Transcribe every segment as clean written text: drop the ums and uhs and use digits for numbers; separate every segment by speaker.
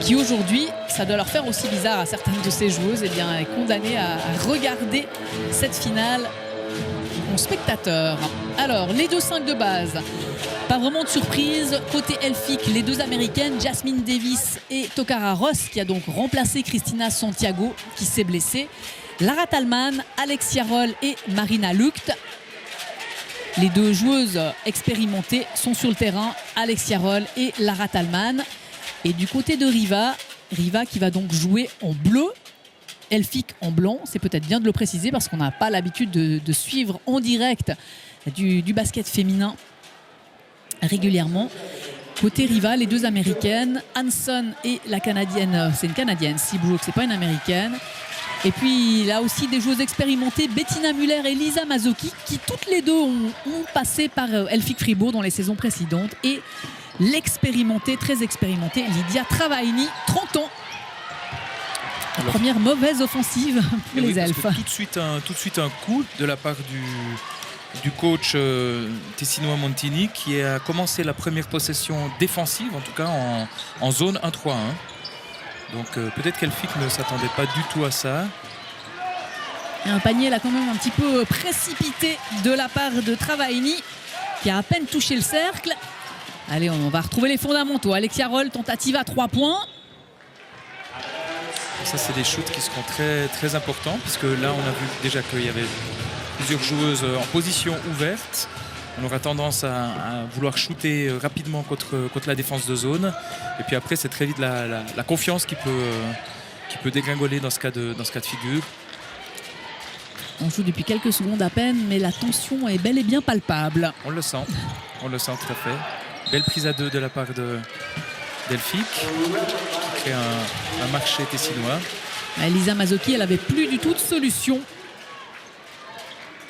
Speaker 1: qui aujourd'hui, ça doit leur faire aussi bizarre à certaines de ces joueuses, eh bien, est condamnée à regarder cette finale en spectateur. Alors, les 2-5 de base, pas vraiment de surprise. Côté Elphick, les deux américaines, Jasmine Davis et Tokara Ross, qui a donc remplacé Christina Santiago, qui s'est blessée. Lara Tallman, Alexia Roll et Marina Lucht. Les deux joueuses expérimentées sont sur le terrain, Alexia Roll et Lara Tallman. Et du côté de Riva qui va donc jouer en bleu, Elphick en blanc. C'est peut-être bien de le préciser parce qu'on n'a pas l'habitude de suivre en direct du basket féminin régulièrement. Côté Riva, les deux américaines, Hanson et la canadienne, c'est une canadienne, Seabrook, c'est pas une américaine. Et puis là aussi des joueuses expérimentées, Bettina Müller et Lisa Mazzocchi, qui toutes les deux ont passé par Elphick Fribourg dans les saisons précédentes. Et l'expérimentée, très expérimentée, Lydia Travaini, 30 ans. La première mauvaise offensive pour les Elfes.
Speaker 2: Tout de suite un coup de la part du coach Tessinois Montini, qui a commencé la première possession défensive, en tout cas en zone 1-3-1. Donc peut-être qu'Elphick ne s'attendait pas du tout à ça.
Speaker 1: Et un panier là quand même un petit peu précipité de la part de Travaini, qui a à peine touché le cercle. Allez, on va retrouver les fondamentaux. Alexia Roll, tentative à 3 points.
Speaker 2: Ça, c'est des shoots qui seront très, très importants, puisque là, on a vu déjà qu'il y avait plusieurs joueuses en position ouverte. On aura tendance à vouloir shooter rapidement contre la défense de zone. Et puis après, c'est très vite la confiance qui peut dégringoler dans ce cas de figure.
Speaker 1: On joue depuis quelques secondes à peine, mais la tension est bel et bien palpable.
Speaker 2: On le sent tout à fait. Belle prise à 2 de la part d'Elphick, qui crée un marché tessinois.
Speaker 1: Lisa Mazzocchi, elle n'avait plus du tout de solution.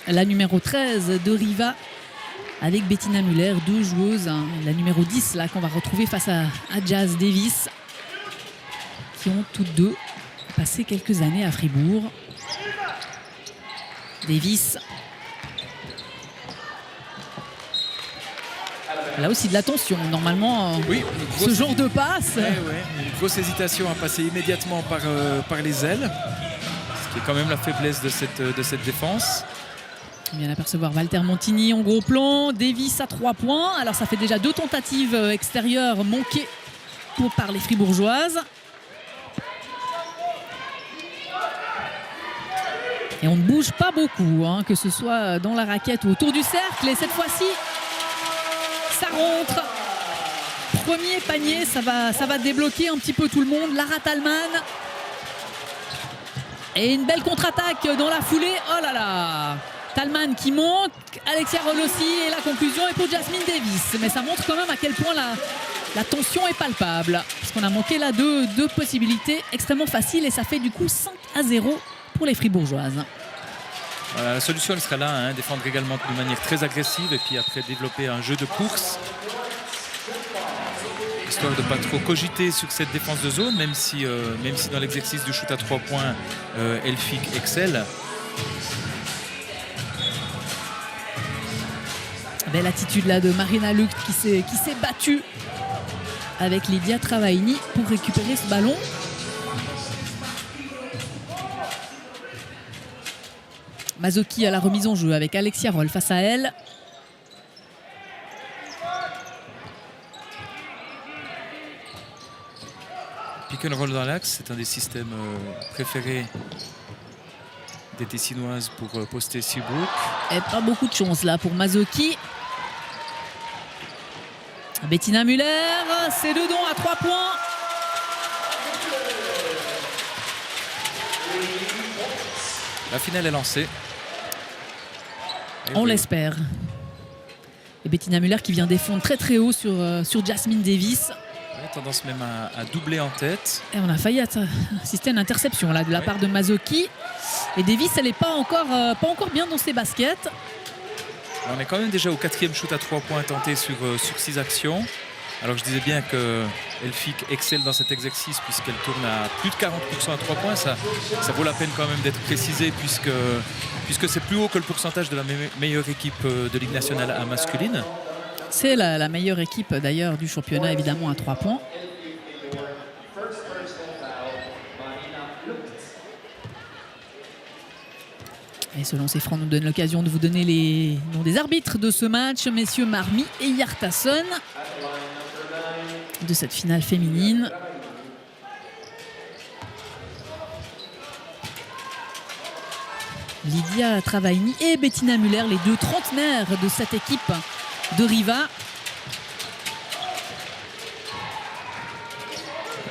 Speaker 1: La numéro 13 de Riva avec Bettina Müller, deux joueuses. La numéro 10 là qu'on va retrouver face à Jazz Davis, qui ont toutes deux passé quelques années à Fribourg. Davis. Là aussi de la tension. Normalement,
Speaker 2: oui,
Speaker 1: ce genre de passe.
Speaker 2: Une grosse hésitation à passer immédiatement par les ailes. Ce qui est quand même la faiblesse de cette défense.
Speaker 1: On vient d'apercevoir Walter Montini en gros plan. Davis à 3 points. Alors ça fait déjà 2 tentatives extérieures manquées par les Fribourgeoises. Et on ne bouge pas beaucoup, que ce soit dans la raquette ou autour du cercle. Et cette fois-ci, ça rentre. Premier panier, ça va débloquer un petit peu tout le monde. Lara Tallman. Et une belle contre-attaque dans la foulée. Oh là là! Tallman qui manque, Alexia Roll aussi, et la conclusion est pour Jasmine Davis. Mais ça montre quand même à quel point la tension est palpable. Parce qu'on a manqué là deux possibilités extrêmement faciles, et ça fait du coup 5-0 pour les Fribourgeoises.
Speaker 2: La solution elle sera là, défendre également de manière très agressive et puis après développer un jeu de course. Histoire de ne pas trop cogiter sur cette défense de zone, même si dans l'exercice du shoot à 3 points, Elphick excelle.
Speaker 1: Belle attitude là de Marina Lucht qui s'est battue avec Lydia Travaini pour récupérer ce ballon. Mazzocchi à la remise en jeu avec Alexia Roll face à elle.
Speaker 2: Pick and roll dans l'axe, c'est un des systèmes préférés des Tessinoises pour poster Seabrook.
Speaker 1: Et pas beaucoup de chance là pour Mazzocchi. Bettina Müller, c'est dedans à 3 points.
Speaker 2: La finale est lancée.
Speaker 1: On l'espère. Et Bettina Müller qui vient défendre très très haut sur Jasmine Davis.
Speaker 2: Tendance même à doubler en tête.
Speaker 1: Et on a failli assister à une interception là, de la part de Mazzocchi. Et Davis, elle n'est pas encore bien dans ses baskets.
Speaker 2: On est quand même déjà au 4e shoot à 3 points tenté sur 6 actions. Alors je disais bien que Elphick excelle dans cet exercice puisqu'elle tourne à plus de 40% à 3 points. Ça vaut la peine quand même d'être précisé puisque c'est plus haut que le pourcentage de la meilleure équipe de Ligue nationale A masculine.
Speaker 1: C'est la meilleure équipe d'ailleurs du championnat, évidemment à 3 points. Et ce lancer franc nous donne l'occasion de vous donner les noms des arbitres de ce match, messieurs Marmy et Hjartarson, de cette finale féminine. Lydia Travaini et Bettina Müller, les deux trentenaires de cette équipe de Riva.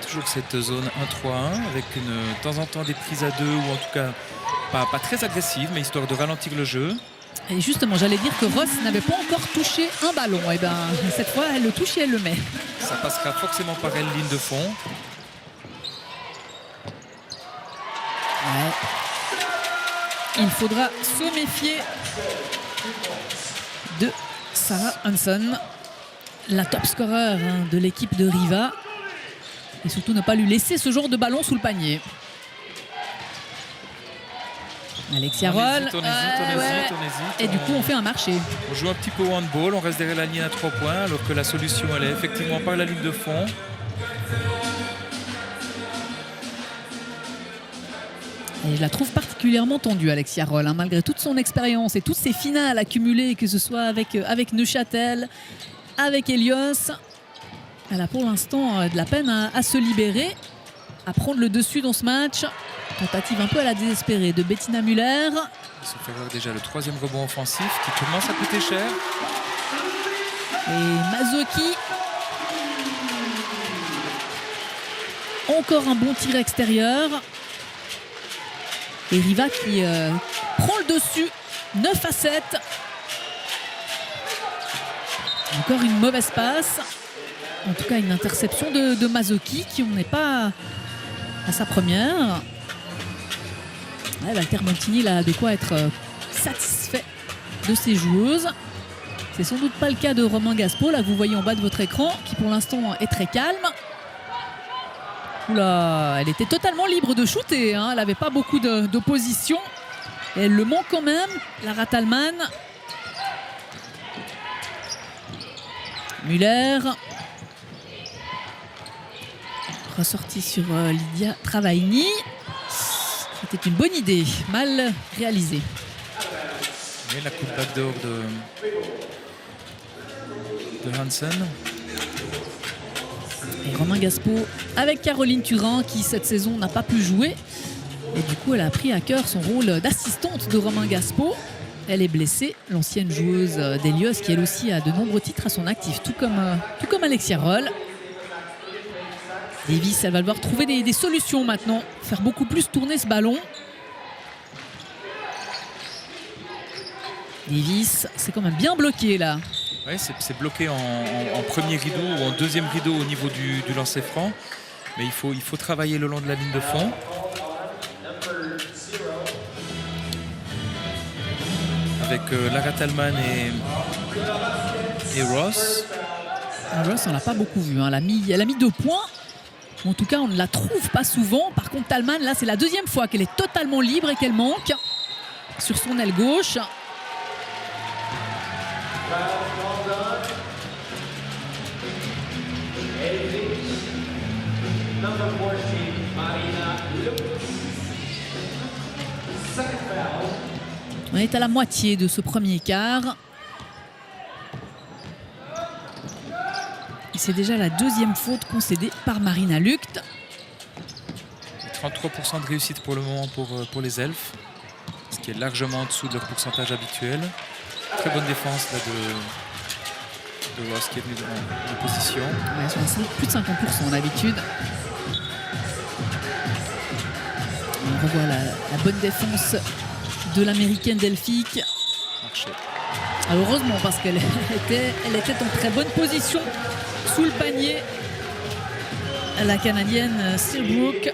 Speaker 2: Toujours cette zone 1-3-1 avec de temps en temps des prises à deux, ou en tout cas pas très agressive, mais histoire de ralentir le jeu.
Speaker 1: Et justement, j'allais dire que Ross n'avait pas encore touché un ballon. Et bien, cette fois, elle le touche et elle le met.
Speaker 2: Ça passera forcément par elle, ligne de fond.
Speaker 1: Ouais. Il faudra se méfier de Sarah Hanson, la top scorer de l'équipe de Riva. Et surtout ne pas lui laisser ce genre de ballon sous le panier. Alexia Roll.
Speaker 2: On hésite.
Speaker 1: Et du coup, on fait un marché.
Speaker 2: On joue un petit peu au handball, on reste derrière la ligne à 3 points, alors que la solution, elle est effectivement par la ligne de fond.
Speaker 1: Et je la trouve particulièrement tendue, Alexia Roll, hein, malgré toute son expérience et toutes ses finales accumulées, que ce soit avec Neuchâtel, avec Helios. Elle a pour l'instant de la peine à se libérer, à prendre le dessus dans ce match. Tentative un peu à la désespérée de Bettina Müller.
Speaker 2: Ils se fait voir déjà le 3e rebond offensif qui commence à coûter cher.
Speaker 1: Et Mazzocchi. Encore un bon tir extérieur. Et Riva qui prend le dessus. 9-7. Encore une mauvaise passe. En tout cas, une interception de Mazzocchi qui n'en est pas à sa première. Ouais, Walter Montini a de quoi être satisfait de ses joueuses. C'est sans doute pas le cas de Romain Gaspo, là que vous voyez en bas de votre écran, qui pour l'instant est très calme. Oula, elle était totalement libre de shooter, hein. Elle n'avait pas beaucoup d'opposition. Et elle le manque quand même, Lara Thalmann. Müller. Ressorti sur Lydia Travaini. C'était une bonne idée, mal réalisée.
Speaker 2: Et la coupe backdoor de Hansen.
Speaker 1: Et Romain Gaspo avec Caroline Turin qui cette saison n'a pas pu jouer. Et du coup, elle a pris à cœur son rôle d'assistante de Romain Gaspo. Elle est blessée, l'ancienne joueuse d'Helios qui elle aussi a de nombreux titres à son actif, tout comme Alexia Roll. Davis, elle va devoir trouver des solutions maintenant, faire beaucoup plus tourner ce ballon. Davis, c'est quand même bien bloqué là.
Speaker 2: Oui, c'est bloqué en premier rideau ou en deuxième rideau au niveau du lancer franc. Mais il faut travailler le long de la ligne de fond. Avec Lara Thalmann et Ross.
Speaker 1: Ross, on l'a pas beaucoup vu, hein. Elle a mis 2 points. En tout cas, on ne la trouve pas souvent. Par contre, Thalmann, là, c'est la 2e fois qu'elle est totalement libre et qu'elle manque sur son aile gauche. On est à la moitié de ce premier quart. Et c'est déjà la 2e faute concédée par Marina Lucht.
Speaker 2: 33% de réussite pour le moment pour les Elfes, ce qui est largement en dessous de leur pourcentage habituel. Très bonne défense là, de Ross qui est venu en position.
Speaker 1: Ouais, sur plus de 50% d'habitude. On revoit la bonne défense de l'américaine Delphique. Heureusement, parce qu'elle était en très bonne position sous le panier. La Canadienne Seabrook.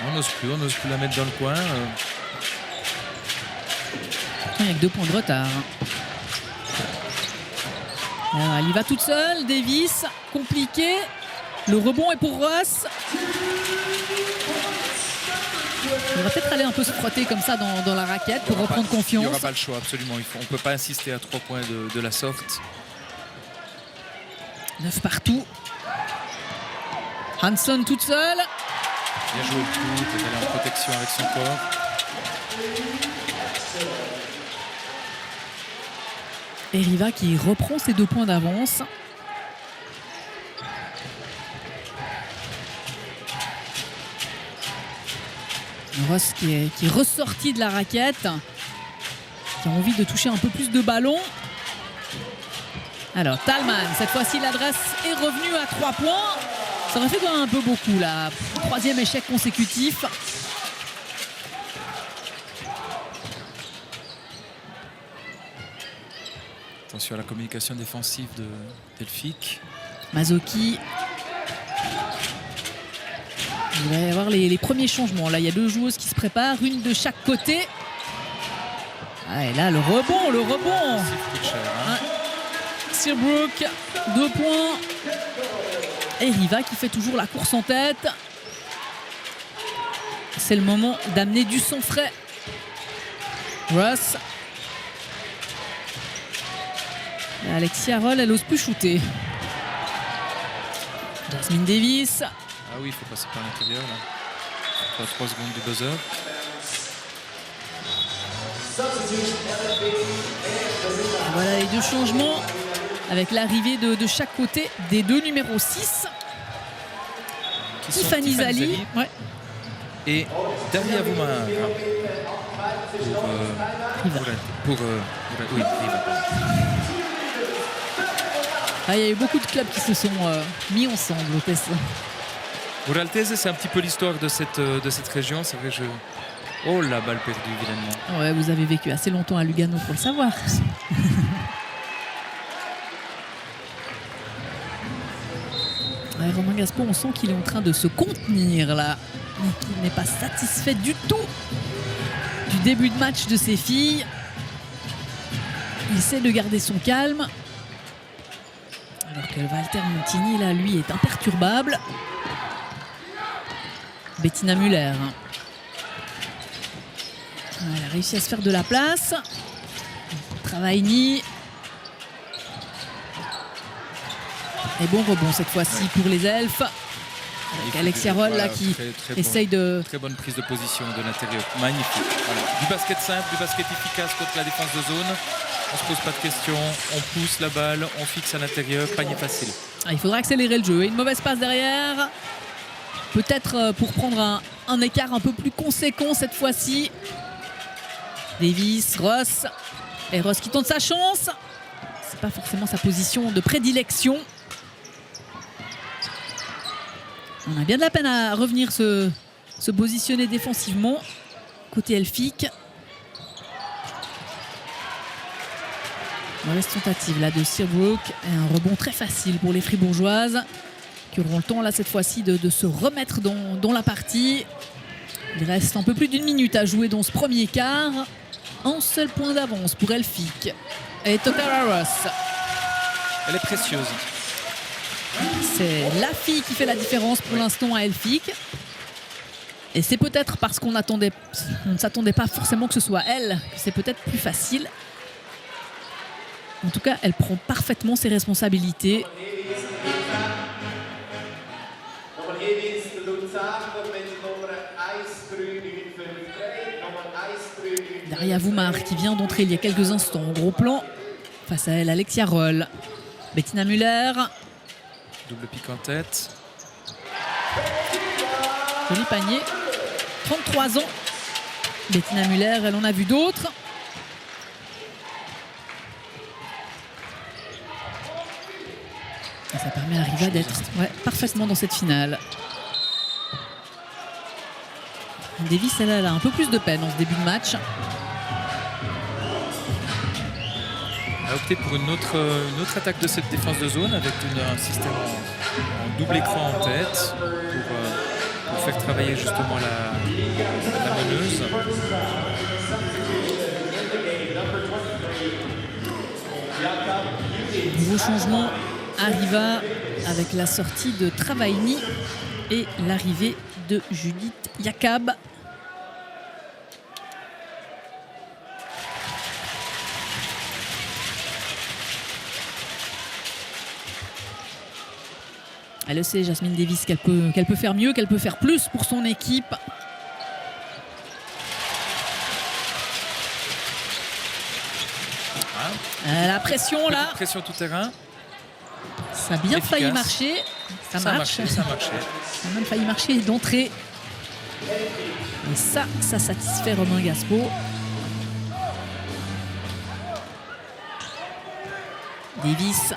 Speaker 2: On n'ose plus la mettre dans le coin.
Speaker 1: Il n'y a que 2 points de retard. Alors, elle y va toute seule. Davis, compliqué. Le rebond est pour Ross. On va peut-être aller un peu se frotter comme ça dans la raquette pour reprendre
Speaker 2: Il n'y
Speaker 1: confiance.
Speaker 2: aura pas le choix, absolument. On ne peut pas insister à 3 points de la sorte.
Speaker 1: 9 partout. Hanson toute seule.
Speaker 2: Bien joué le coup, peut aller en protection avec son corps.
Speaker 1: Et Riva qui reprend ses 2 points d'avance. Ross qui est ressorti de la raquette, qui a envie de toucher un peu plus de ballons. Alors Tallman, cette fois-ci l'adresse est revenue à 3 points. Ça aurait fait quand même un peu beaucoup là. 3e échec consécutif.
Speaker 2: Attention à la communication défensive de Delphique.
Speaker 1: Mazzocchi. Il va y avoir les premiers changements. Là, il y a 2 joueuses qui se préparent, une de chaque côté. Ah, et là, le rebond.
Speaker 2: C'est coûte cher, hein.
Speaker 1: Seabrook, 2 points. Et Riva qui fait toujours la course en tête. C'est le moment d'amener du sang frais. Ross. Et Alexia Roll, elle ose plus shooter. Jasmine Davis.
Speaker 2: Ah oui, il faut passer par l'intérieur là. 3 secondes de buzzer.
Speaker 1: Voilà les 2 changements avec l'arrivée de chaque côté des 2 numéros 6. Tiffany Zali. Ouais.
Speaker 2: Et Daria Voumar. Oui, Riva.
Speaker 1: Ah, il y a eu beaucoup de clubs qui se sont mis ensemble au test.
Speaker 2: Uraltese, c'est un petit peu l'histoire de cette région. C'est vrai, oh, la balle perdue, évidemment.
Speaker 1: Ouais, vous avez vécu assez longtemps à Lugano pour le savoir. Ouais, Romain Gaspo, on sent qu'il est en train de se contenir là, mais qu'il n'est pas satisfait du tout du début de match de ses filles. Il essaie de garder son calme. Alors que Walter Montini, là, lui, est imperturbable. Bettina Müller. Elle a réussi à se faire de la place. Travaini. Et bon rebond cette fois-ci pour les elfes. Avec Alexia Roll là, qui essaye de...
Speaker 2: Très bonne prise de position de l'intérieur. Magnifique. Voilà. Du basket simple, du basket efficace contre la défense de zone. On se pose pas de questions, on pousse la balle, on fixe à l'intérieur, panier facile.
Speaker 1: Il faudra accélérer le jeu. Et une mauvaise passe derrière. Peut-être pour prendre un écart un peu plus conséquent cette fois-ci. Davis, Ross. Et Ross qui tente sa chance. C'est pas forcément sa position de prédilection. On a bien de la peine à revenir se positionner défensivement. Côté elfique. Mauvaise tentative là de Seabrook. Et un rebond très facile pour les Fribourgeoises qui auront le temps là cette fois-ci de se remettre dans la partie. Il reste un peu plus d'1 minute à jouer dans ce premier quart. Un seul point d'avance pour Elphick. Et Tokara Ross.
Speaker 2: Elle est précieuse.
Speaker 1: C'est la fille qui fait la différence pour l'instant à Elphick. Et c'est peut-être parce qu'on ne s'attendait pas forcément que ce soit elle, que c'est peut-être plus facile. En tout cas, elle prend parfaitement ses responsabilités. Daria Voumar qui vient d'entrer il y a quelques instants au gros plan. Face à elle, Alexia Roll. Bettina Müller.
Speaker 2: Double pique en tête.
Speaker 1: Joli panier. 33 ans. Bettina Müller, elle en a vu d'autres. Et ça permet à Riva d'être parfaitement dans cette finale. Davis, elle a un peu plus de peine en ce début de match.
Speaker 2: A opté pour une autre attaque de cette défense de zone avec un système en double écran en tête pour faire travailler justement la meneuse.
Speaker 1: Nouveau changement arriva avec la sortie de Travaini et l'arrivée de Judith Jakab. Elle le sait, Jasmine Davis, qu'elle peut faire mieux, qu'elle peut faire plus pour son équipe. La pression là.
Speaker 2: Pression tout terrain.
Speaker 1: Ça a bien
Speaker 2: Efficace.
Speaker 1: failli marcher. Ça marche.
Speaker 2: Ça a marché.
Speaker 1: Ça a même failli marcher d'entrée. Et ça satisfait Romain Gaspo. Davis.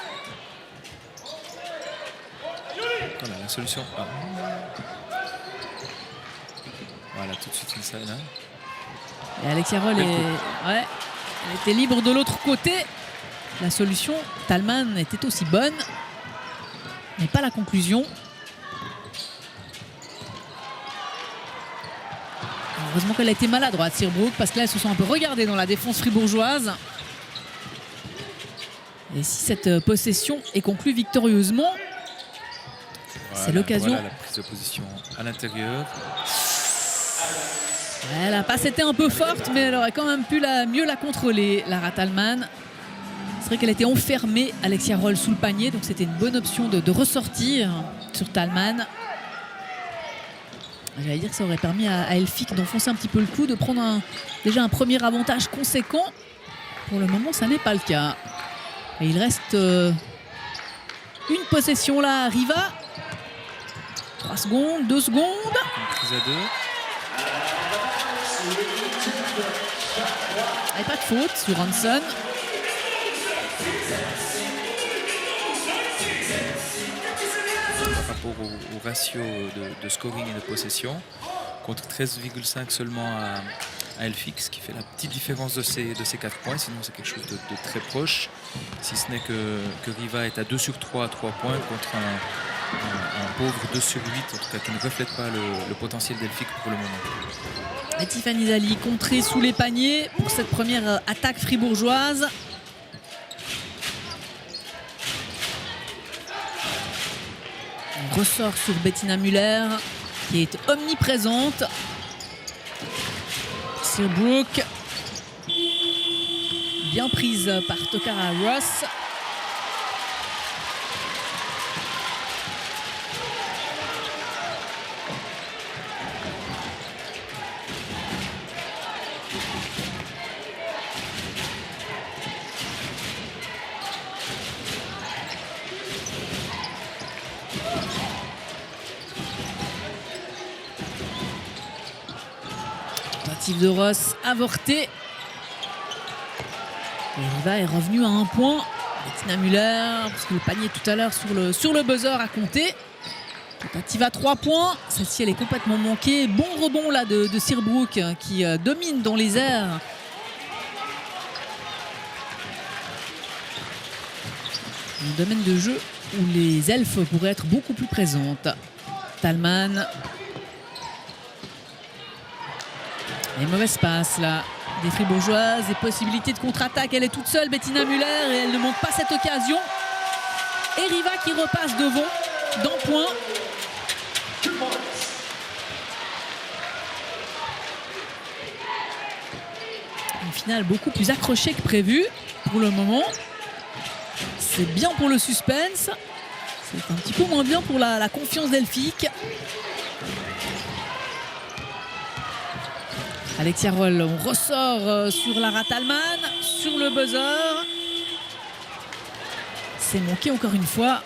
Speaker 2: Voilà la solution. Ah. Voilà, tout de suite une scène.
Speaker 1: Et Alexia Roll elle était libre de l'autre côté. La solution, Tallman était aussi bonne, mais pas la conclusion. Heureusement qu'elle a été maladroite, Serbrook, parce que là, elles se sont un peu regardées dans la défense fribourgeoise. Et si cette possession est conclue victorieusement, c'est l'occasion.
Speaker 2: Voilà la prise de position à l'intérieur.
Speaker 1: La passe était un peu forte, mais elle aurait quand même pu mieux la contrôler, Lara Tallman. C'est vrai qu'elle était enfermée, Alexia Roll, sous le panier, donc c'était une bonne option de ressortir sur Tallman. J'allais dire que ça aurait permis à Elphick d'enfoncer un petit peu le clou, de prendre déjà un premier avantage conséquent. Pour le moment, ça n'est pas le cas. Et il reste une possession là à Riva. 3 secondes, 2 secondes.
Speaker 2: Une prise à 2.
Speaker 1: Et pas de faute sur Hanson.
Speaker 2: Par rapport au ratio de scoring et de possession, contre 13,5 seulement à Elphick, ce qui fait la petite différence de ces 4 points. Sinon, c'est quelque chose de très proche. Si ce n'est que Riva est à 2 sur 3 à 3 points contre un pauvre 2 sur 8, en tout cas qui ne reflète pas le potentiel d'Elphick pour le moment.
Speaker 1: Et Tiffany Zali contrée sous les paniers pour cette première attaque fribourgeoise. On ressort sur Bettina Müller qui est omniprésente. Serbrook bien prise par Tokara Ross. Tentative de Ross avortée. Et Riva est revenu à un point. Bettina Müller, parce que le panier tout à l'heure sur le buzzer a compté. Tentative à 3 points. Celle-ci, elle est complètement manquée. Bon rebond là de Serbrook qui domine dans les airs. Un domaine de jeu où les elfes pourraient être beaucoup plus présentes. Tallman. Et mauvaise passe là des fribourgeoises, des possibilités de contre-attaque. Elle est toute seule, Bettina Müller, et elle ne manque pas cette occasion. Et Riva qui repasse devant d'un point. Une finale beaucoup plus accrochée que prévu pour le moment. C'est bien pour le suspense. C'est un petit peu moins bien pour la confiance d'Elphick. Alexia Roll, on ressort sur Lara Tallman, sur le buzzer. C'est manqué encore une fois.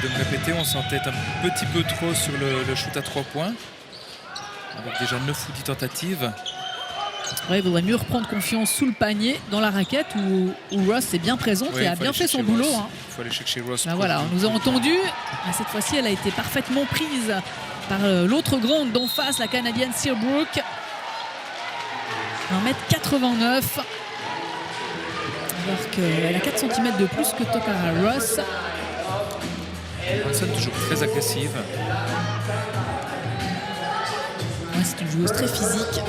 Speaker 2: De me répéter, on s'entête un petit peu trop sur le shoot à 3 points. Avec déjà 9 ou 10 tentatives.
Speaker 1: Ouais, il vaudrait mieux reprendre confiance sous le panier dans la raquette où Ross est bien présente et a bien fait son boulot.
Speaker 2: Il faut aller chercher Ross.
Speaker 1: Ben voilà, on nous a entendu. Cette fois-ci, elle a été parfaitement prise par l'autre grande d'en face, la Canadienne Serbrook. 1m89. Alors qu'elle a 4 cm de plus que Tokara Ross.
Speaker 2: Hanson toujours très agressive.
Speaker 1: C'est une joueuse très physique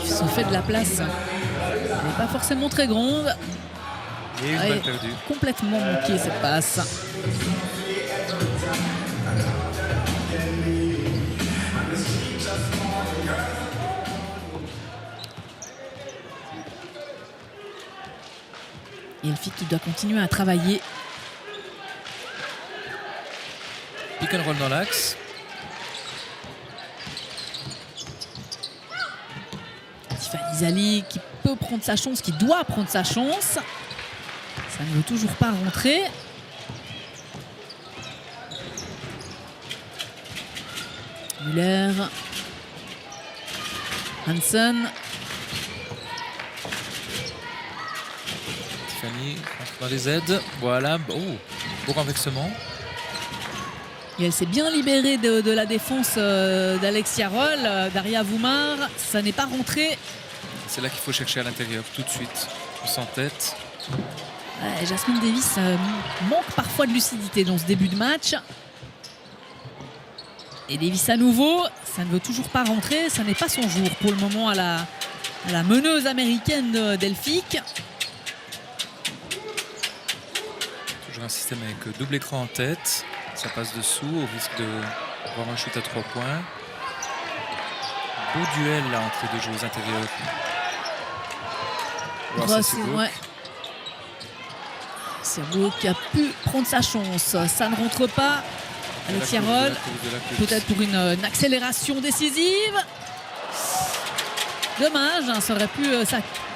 Speaker 1: qui se fait de la place. Elle n'est pas forcément très grande.
Speaker 2: Et une balle perdue.
Speaker 1: Complètement manquée cette passe. Et Elphick qui doit continuer à travailler.
Speaker 2: Pick and roll dans l'axe.
Speaker 1: Tiffany Zali qui peut prendre sa chance, qui doit prendre sa chance. Ça ne veut toujours pas rentrer. Muller. Hansen.
Speaker 2: Tiffany entre dans les aides. Voilà. Oh, beau renversement.
Speaker 1: Et elle s'est bien libérée de la défense d'Alexia Roll. Daria Voumar, ça n'est pas rentré.
Speaker 2: C'est là qu'il faut chercher à l'intérieur tout de suite. Sans tête.
Speaker 1: Ouais, Jasmine Davis manque parfois de lucidité dans ce début de match. Et Davis à nouveau, ça ne veut toujours pas rentrer. Ça n'est pas son jour pour le moment à la meneuse américaine d'Elphick.
Speaker 2: Toujours un système avec double écran en tête. Ça passe dessous au risque d'avoir un shoot à 3 points. Beau duel là entre les deux joueuses intérieures. Wow,
Speaker 1: Grosse, ouais. C'est beau qui a pu prendre sa chance. Ça ne rentre pas. Alexia Roll, peut-être pour une accélération décisive. Dommage, hein, ça aurait pu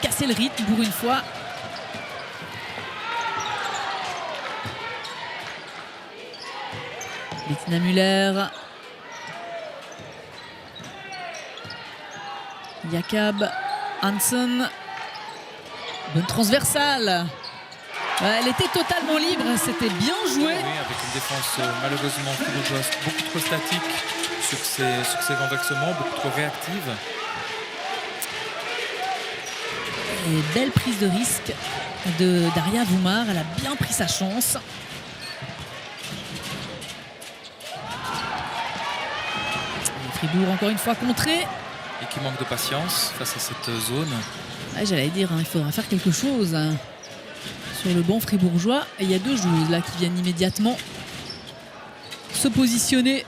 Speaker 1: casser le rythme pour une fois. Bettina Muller. Jakob Hansen. Bonne transversale. Elle était totalement libre, c'était bien joué.
Speaker 2: Oui, avec une défense malheureusement fribourgeoise beaucoup trop statique sur ses renversements, beaucoup trop réactive.
Speaker 1: Et belle prise de risque de Daria Voumar, elle a bien pris sa chance. Et Fribourg encore une fois contré.
Speaker 2: Et qui manque de patience face à cette zone.
Speaker 1: Ouais, j'allais dire, hein, il faudra faire quelque chose. Sur le banc fribourgeois, et il y a deux joueuses là qui viennent immédiatement se positionner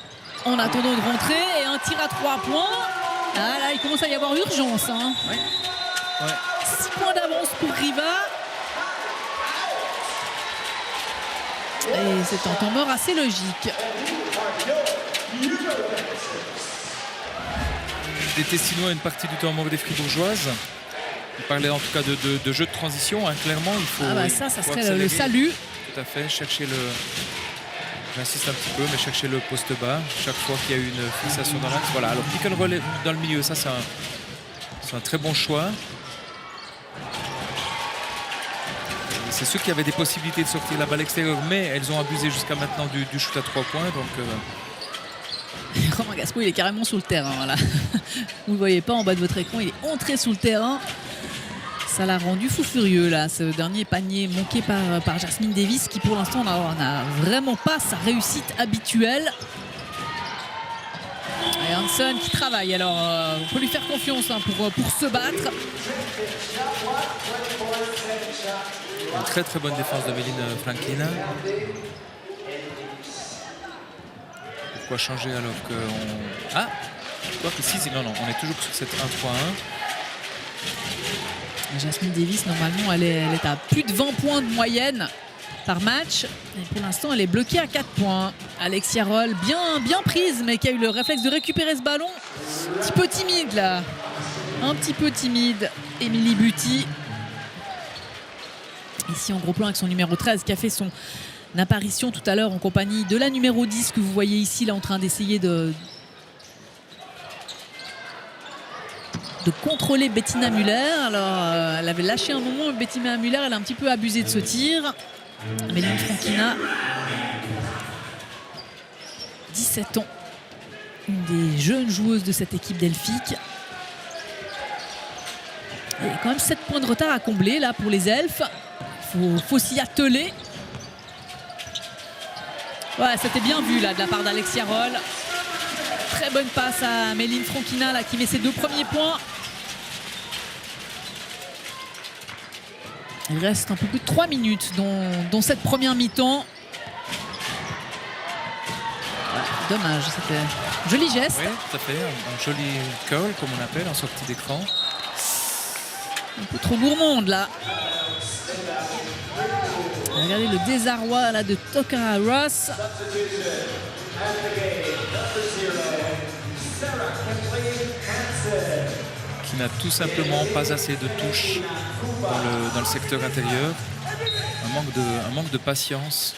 Speaker 1: en attendant de rentrer, et un tir à 3 points. Ah là, il commence à y avoir urgence, hein.
Speaker 2: Ouais. Ouais.
Speaker 1: 6 points d'avance pour Riva, et c'est un temps mort assez logique.
Speaker 2: Des Tessinois une partie du temps mort des fribourgeoises. Il parlait en tout cas de jeu de transition, hein. Clairement il faut.
Speaker 1: Ah bah ça serait le salut.
Speaker 2: Tout à fait, chercher le. J'insiste un petit peu, mais chercher le poste bas chaque fois qu'il y a une fixation dans l'axe. Voilà, alors pick and roll dans le milieu, ça c'est un très bon choix. C'est ceux qui avaient des possibilités de sortir la balle extérieure, mais elles ont abusé jusqu'à maintenant du shoot à 3 points. Donc,
Speaker 1: Romain Gasco, il est carrément sous le terrain. Voilà. Vous ne voyez pas en bas de votre écran, il est entré sous le terrain. Ça l'a rendu fou furieux là, ce dernier panier manqué par Jasmine Davis, qui pour l'instant n'a vraiment pas sa réussite habituelle. Et Hansen qui travaille, alors on peut lui faire confiance, hein, pour se battre.
Speaker 2: Une très très bonne défense de Méline Franklina. Pourquoi changer alors qu'on... Ah, quoi que si, non, on est toujours sur cette 1-3-1.
Speaker 1: Jasmine Davis, normalement, elle est à plus de 20 points de moyenne par match. Et pour l'instant, elle est bloquée à 4 points. Alexia Roll, bien prise, mais qui a eu le réflexe de récupérer ce ballon. Un petit peu timide, là. Un petit peu timide. Émilie Buty. Ici, en gros plan, avec son numéro 13, qui a fait son apparition tout à l'heure en compagnie de la numéro 10, que vous voyez ici, là, en train d'essayer de contrôler Bettina Muller. Alors, elle avait lâché un moment, Bettina Muller, elle a un petit peu abusé de ce tir. Méline Franklina, 17 ans, une des jeunes joueuses de cette équipe d'Elphick. Il y a quand même 7 points de retard à combler là pour les Elfes. Faut s'y atteler. Ouais, c'était bien vu là de la part d'Alexia Roll. Très bonne passe à Méline Franklina là, qui met ses 2 premiers points. Il reste un peu plus de 3 minutes dans cette première mi-temps. Ouais, dommage, c'était un joli geste.
Speaker 2: Oui, tout à fait, un joli curl comme on appelle en sortie d'écran.
Speaker 1: Un peu trop gourmande là. Regardez le désarroi là de Tokara Ross.
Speaker 2: Qui n'a tout simplement pas assez de touches dans le secteur intérieur. Un manque de patience.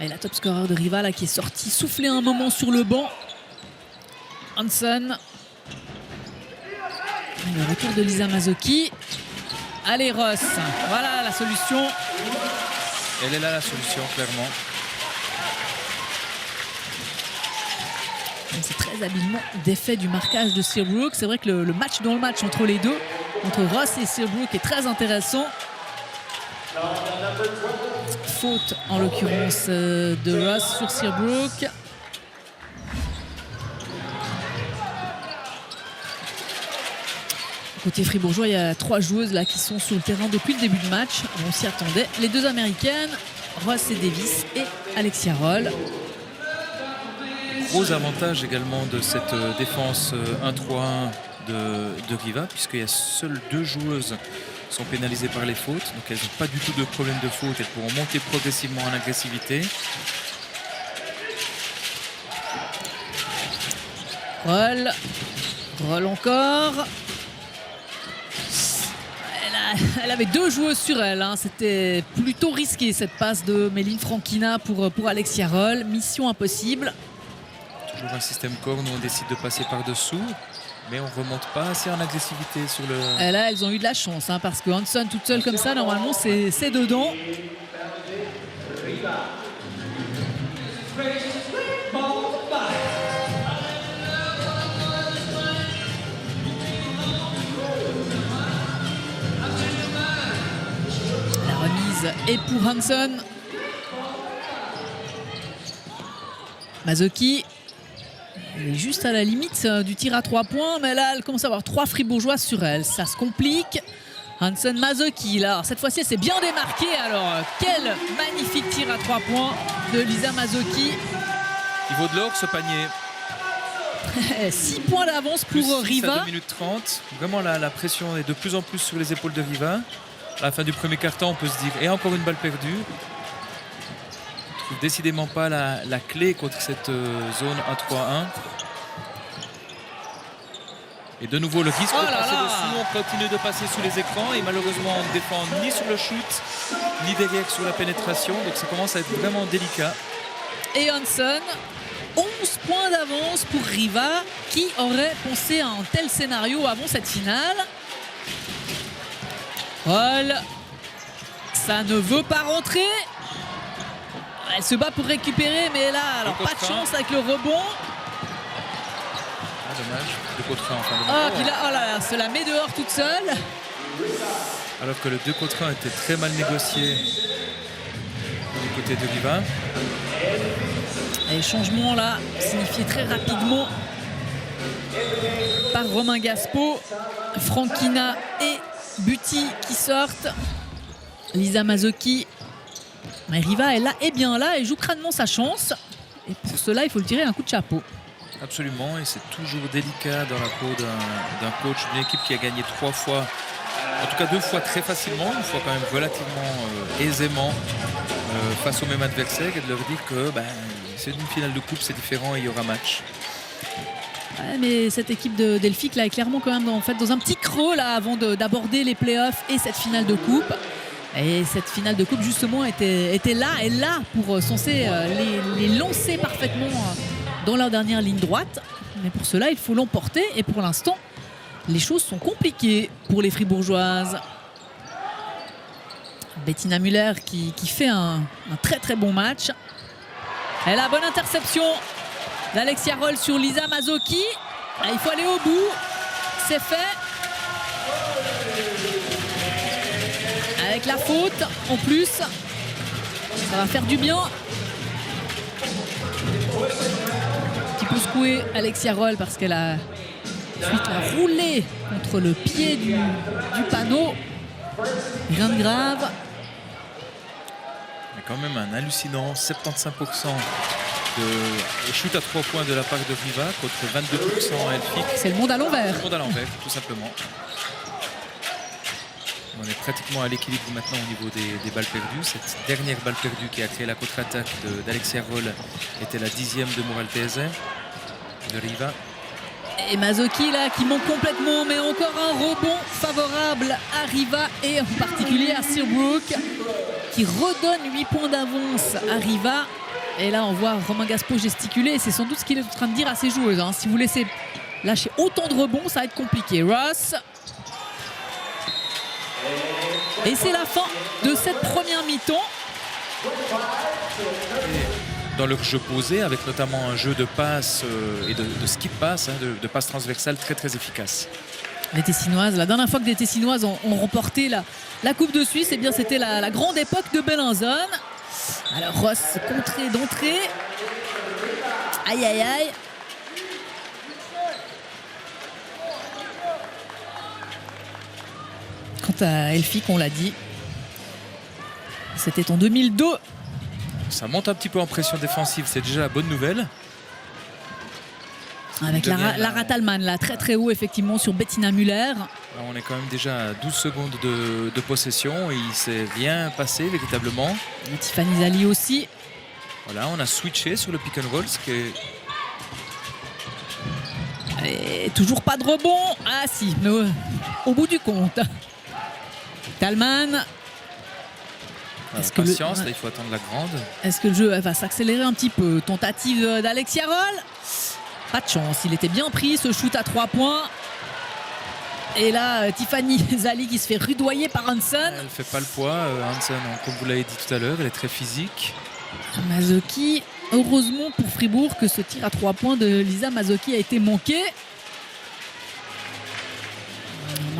Speaker 1: Et la top scorer de Riva là, qui est sorti souffler un moment sur le banc. Hanson. Et le retour de Lisa Mazzocchi. Allez Ross, voilà la solution.
Speaker 2: Elle est là la solution, clairement.
Speaker 1: C'est très habilement défait du marquage de Seabrook. C'est vrai que le match dans le match entre les deux, entre Ross et Seabrook, est très intéressant. Faute en l'occurrence de Ross sur Seabrook. Côté fribourgeois, il y a 3 joueuses là qui sont sur le terrain depuis le début du match. On s'y attendait. Les 2 américaines, Ross et Davis, et Alexia Roll.
Speaker 2: Gros avantage également de cette défense 1-3-1 de Riva, puisqu'il y a seules 2 joueuses qui sont pénalisées par les fautes. Donc elles n'ont pas du tout de problème de faute. Elles pourront monter progressivement en agressivité.
Speaker 1: Roll encore. Elle avait 2 joueuses sur elle. Hein. C'était plutôt risqué cette passe de Méline Franquina pour Alexia Roll. Mission impossible.
Speaker 2: Toujours un système corne où on décide de passer par-dessous, mais on ne remonte pas assez en agressivité sur le...
Speaker 1: Et là, elles ont eu de la chance, hein, parce que Hanson toute seule comme ça, normalement, c'est dedans. La remise est pour Hanson. Mazzocchi. Elle est juste à la limite du tir à 3 points, mais là, elle commence à avoir 3 fribourgeois sur elle. Ça se complique. Hanson Mazzocchi, là, cette fois-ci, elle s'est bien démarquée. Alors, quel magnifique tir à 3 points de Lisa Mazzocchi.
Speaker 2: Il vaut de l'or, ce panier.
Speaker 1: 6 points d'avance pour Riva.
Speaker 2: À 2 minutes 30. Vraiment, la pression est de plus en plus sur les épaules de Riva. À la fin du premier quart-temps, on peut se dire, et encore une balle perdue. On trouve décidément pas la clé contre cette zone 1-3-1. Et de nouveau le risque de passer dessous, on continue de passer sous les écrans et malheureusement on ne défend ni sur le shoot ni derrière sur la pénétration, donc ça commence à être vraiment délicat.
Speaker 1: Et Hanson, 11 points d'avance pour Riva. Qui aurait pensé à un tel scénario avant cette finale? Roll, ça ne veut pas rentrer. Elle se bat pour récupérer, mais là, alors pas de chance avec le rebond.
Speaker 2: Ah, dommage, 2 contre 1 enfin.
Speaker 1: Oh là là, se la met dehors toute seule.
Speaker 2: Alors que le 2 contre 1 était très mal négocié du côté de Riva.
Speaker 1: Et changement là, signifié très rapidement par Romain Gaspo. Franquina et Buty qui sortent. Lisa Mazzocchi. Mais Riva est là et bien là et joue crânement sa chance. Et pour cela, il faut le tirer un coup de chapeau.
Speaker 2: Absolument, et c'est toujours délicat dans la peau d'un coach d'une équipe qui a gagné 3 fois, en tout cas 2 fois très facilement, une fois quand même relativement aisément face au même adversaire, et de leur dire que c'est une finale de coupe, c'est différent et il y aura match.
Speaker 1: Ouais, mais cette équipe de Delphique là est clairement quand même dans un petit creux là avant d'aborder les playoffs et cette finale de coupe. Et cette finale de coupe justement était là pour censé les lancer parfaitement dans leur dernière ligne droite. Mais pour cela, il faut l'emporter. Et pour l'instant, les choses sont compliquées pour les fribourgeoises. Bettina Müller qui fait un très très bon match. Et la bonne interception d'Alexia Roll sur Lisa Mazzocchi. Il faut aller au bout. C'est fait. Avec la faute en plus, ça va faire du bien. Un petit peu secoué Alexia Roll parce qu'elle a ensuite roulé contre le pied du panneau. Rien de grave.
Speaker 2: Il y a quand même un hallucinant 75% de shoot à 3 points de la part de Riva contre 22% à Elphick.
Speaker 1: C'est le monde à l'envers.
Speaker 2: Le monde à l'envers, tout simplement. On est pratiquement à l'équilibre maintenant au niveau des balles perdues. Cette dernière balle perdue qui a créé la contre-attaque d'Alexia Roll était la 10e de Moraltese de Riva.
Speaker 1: Et Mazzocchi là qui manque complètement, mais encore un rebond favorable à Riva et en particulier à Searbrook qui redonne 8 points d'avance à Riva. Et là on voit Romain Gaspo gesticuler, c'est sans doute ce qu'il est en train de dire à ses joueuses, hein. Si vous laissez lâcher autant de rebonds, ça va être compliqué. Ross. Et c'est la fin de cette première mi-temps.
Speaker 2: Dans leur jeu posé, avec notamment un jeu de passe et de skip pass, hein, de passe transversale très très efficace.
Speaker 1: Les Tessinoises, la dernière fois que des Tessinoises ont remporté la Coupe de Suisse, eh bien c'était la grande époque de Bellinzone. Alors Ross contré d'entrée. Aïe aïe aïe. Quant à Elphick, on l'a dit, c'était en 2002.
Speaker 2: Ça monte un petit peu en pression défensive, c'est déjà la bonne nouvelle.
Speaker 1: Avec Lara Thalmann là, très très haut effectivement sur Bettina Müller.
Speaker 2: Là, on est quand même déjà à 12 secondes de possession et il ne s'est rien passé véritablement.
Speaker 1: Et Tiffany Zali aussi.
Speaker 2: Voilà, on a switché sur le pick and roll, ce qui est...
Speaker 1: Et toujours pas de rebond. Ah si, mais au bout du compte. Thalmann.
Speaker 2: Patience, là il faut attendre la grande.
Speaker 1: Est-ce que le jeu va s'accélérer un petit peu? Tentative d'Alexia Roll. Pas de chance, il était bien pris ce shoot à 3 points. Et là, Tiffany Zali qui se fait rudoyer par Hansen.
Speaker 2: Elle ne fait pas le poids, Hansen, comme vous l'avez dit tout à l'heure, elle est très physique.
Speaker 1: Mazzocchi, heureusement pour Fribourg que ce tir à 3 points de Lisa Mazzocchi a été manqué.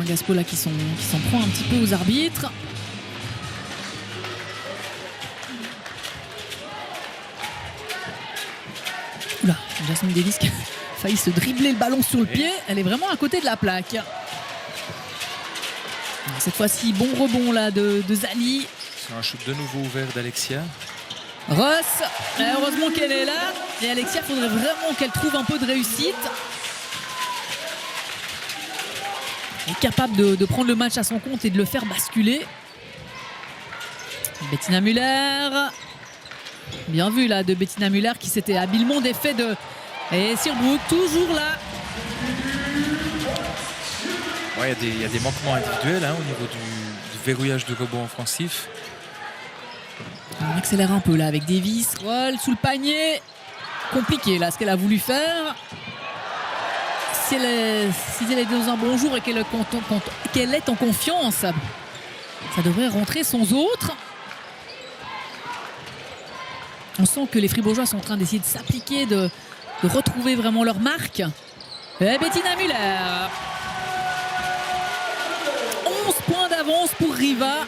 Speaker 1: Gaspo là qui s'en prend un petit peu aux arbitres. Oula, Jasmine Davis qui a failli se dribbler le ballon sur le pied. Elle est vraiment à côté de la plaque. Cette fois-ci, bon rebond là de Zali.
Speaker 2: C'est un shoot de nouveau ouvert d'Alexia.
Speaker 1: Ross, heureusement qu'elle est là. Et Alexia, il faudrait vraiment qu'elle trouve un peu de réussite. Elle est capable de prendre le match à son compte et de le faire basculer. Bettina Müller. Bien vu là de Bettina Müller qui s'était habilement défait de... Et Searbrook toujours là.
Speaker 2: Ouais, il y a des manquements individuels hein, au niveau du verrouillage de rebond offensif.
Speaker 1: On accélère un peu là avec Davis. Roll sous le panier. Compliqué là ce qu'elle a voulu faire. Si elle est dans un bon jour et qu'elle est en confiance, ça devrait rentrer sans autre. On sent que les Fribourgeois sont en train d'essayer de s'appliquer, de retrouver vraiment leur marque. Et Bettina Müller. 11 points d'avance pour Riva.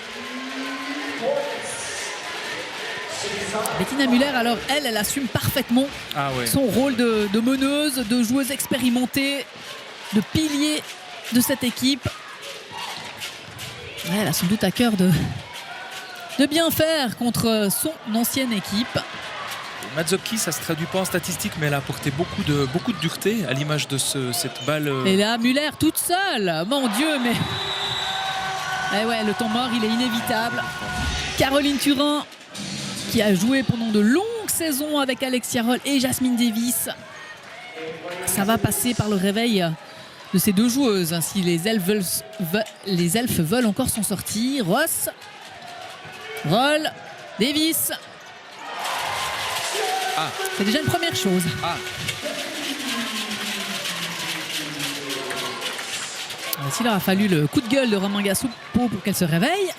Speaker 1: Bettina Müller, alors elle assume parfaitement son rôle de meneuse, de joueuse expérimentée, de pilier de cette équipe. Ouais, elle a sans doute à cœur de bien faire contre son ancienne équipe.
Speaker 2: Mazzocchi, ça se traduit pas en statistiques, mais elle a apporté beaucoup de dureté à l'image de cette balle.
Speaker 1: Et là, Müller toute seule. Mon Dieu, mais... Eh ouais, le temps mort, il est inévitable. Caroline Turin, qui a joué pendant de longues saisons avec Alexia Roll et Jasmine Davis. Ça va passer par le réveil de ces deux joueuses. Si les elfes veulent encore s'en sortir. Ross, Roll, Davis. C'est déjà une première chose. S'il aura fallu le coup de gueule de Romain Gaspo pour qu'elle se réveille.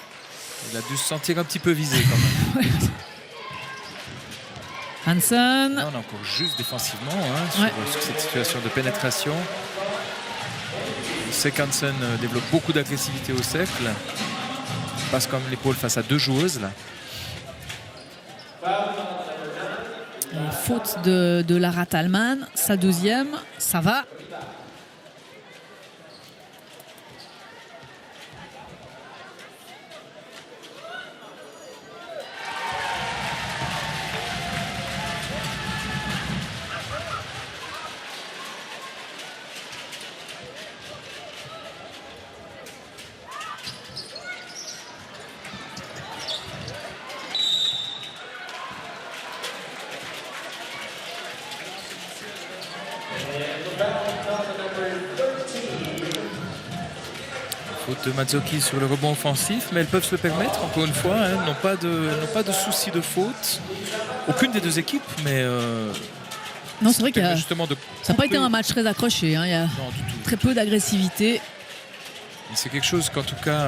Speaker 2: Il a dû se sentir un petit peu visé quand même.
Speaker 1: Hansen.
Speaker 2: Là, on est encore juste défensivement hein, sur cette situation de pénétration. On sait qu'Hansen développe beaucoup d'agressivité au cercle. Il passe comme l'épaule face à deux joueuses. Là.
Speaker 1: Faute de Lara Thalmann, sa deuxième, ça va.
Speaker 2: Faute de Mazzocchi sur le rebond offensif, mais elles peuvent se le permettre, encore une fois, hein, n'ont pas de souci de faute. Aucune des deux équipes, mais
Speaker 1: non, c'est vrai que
Speaker 2: justement
Speaker 1: ça n'a pas été un match très accroché, hein. Il y a très peu d'agressivité.
Speaker 2: C'est quelque chose qu'en tout cas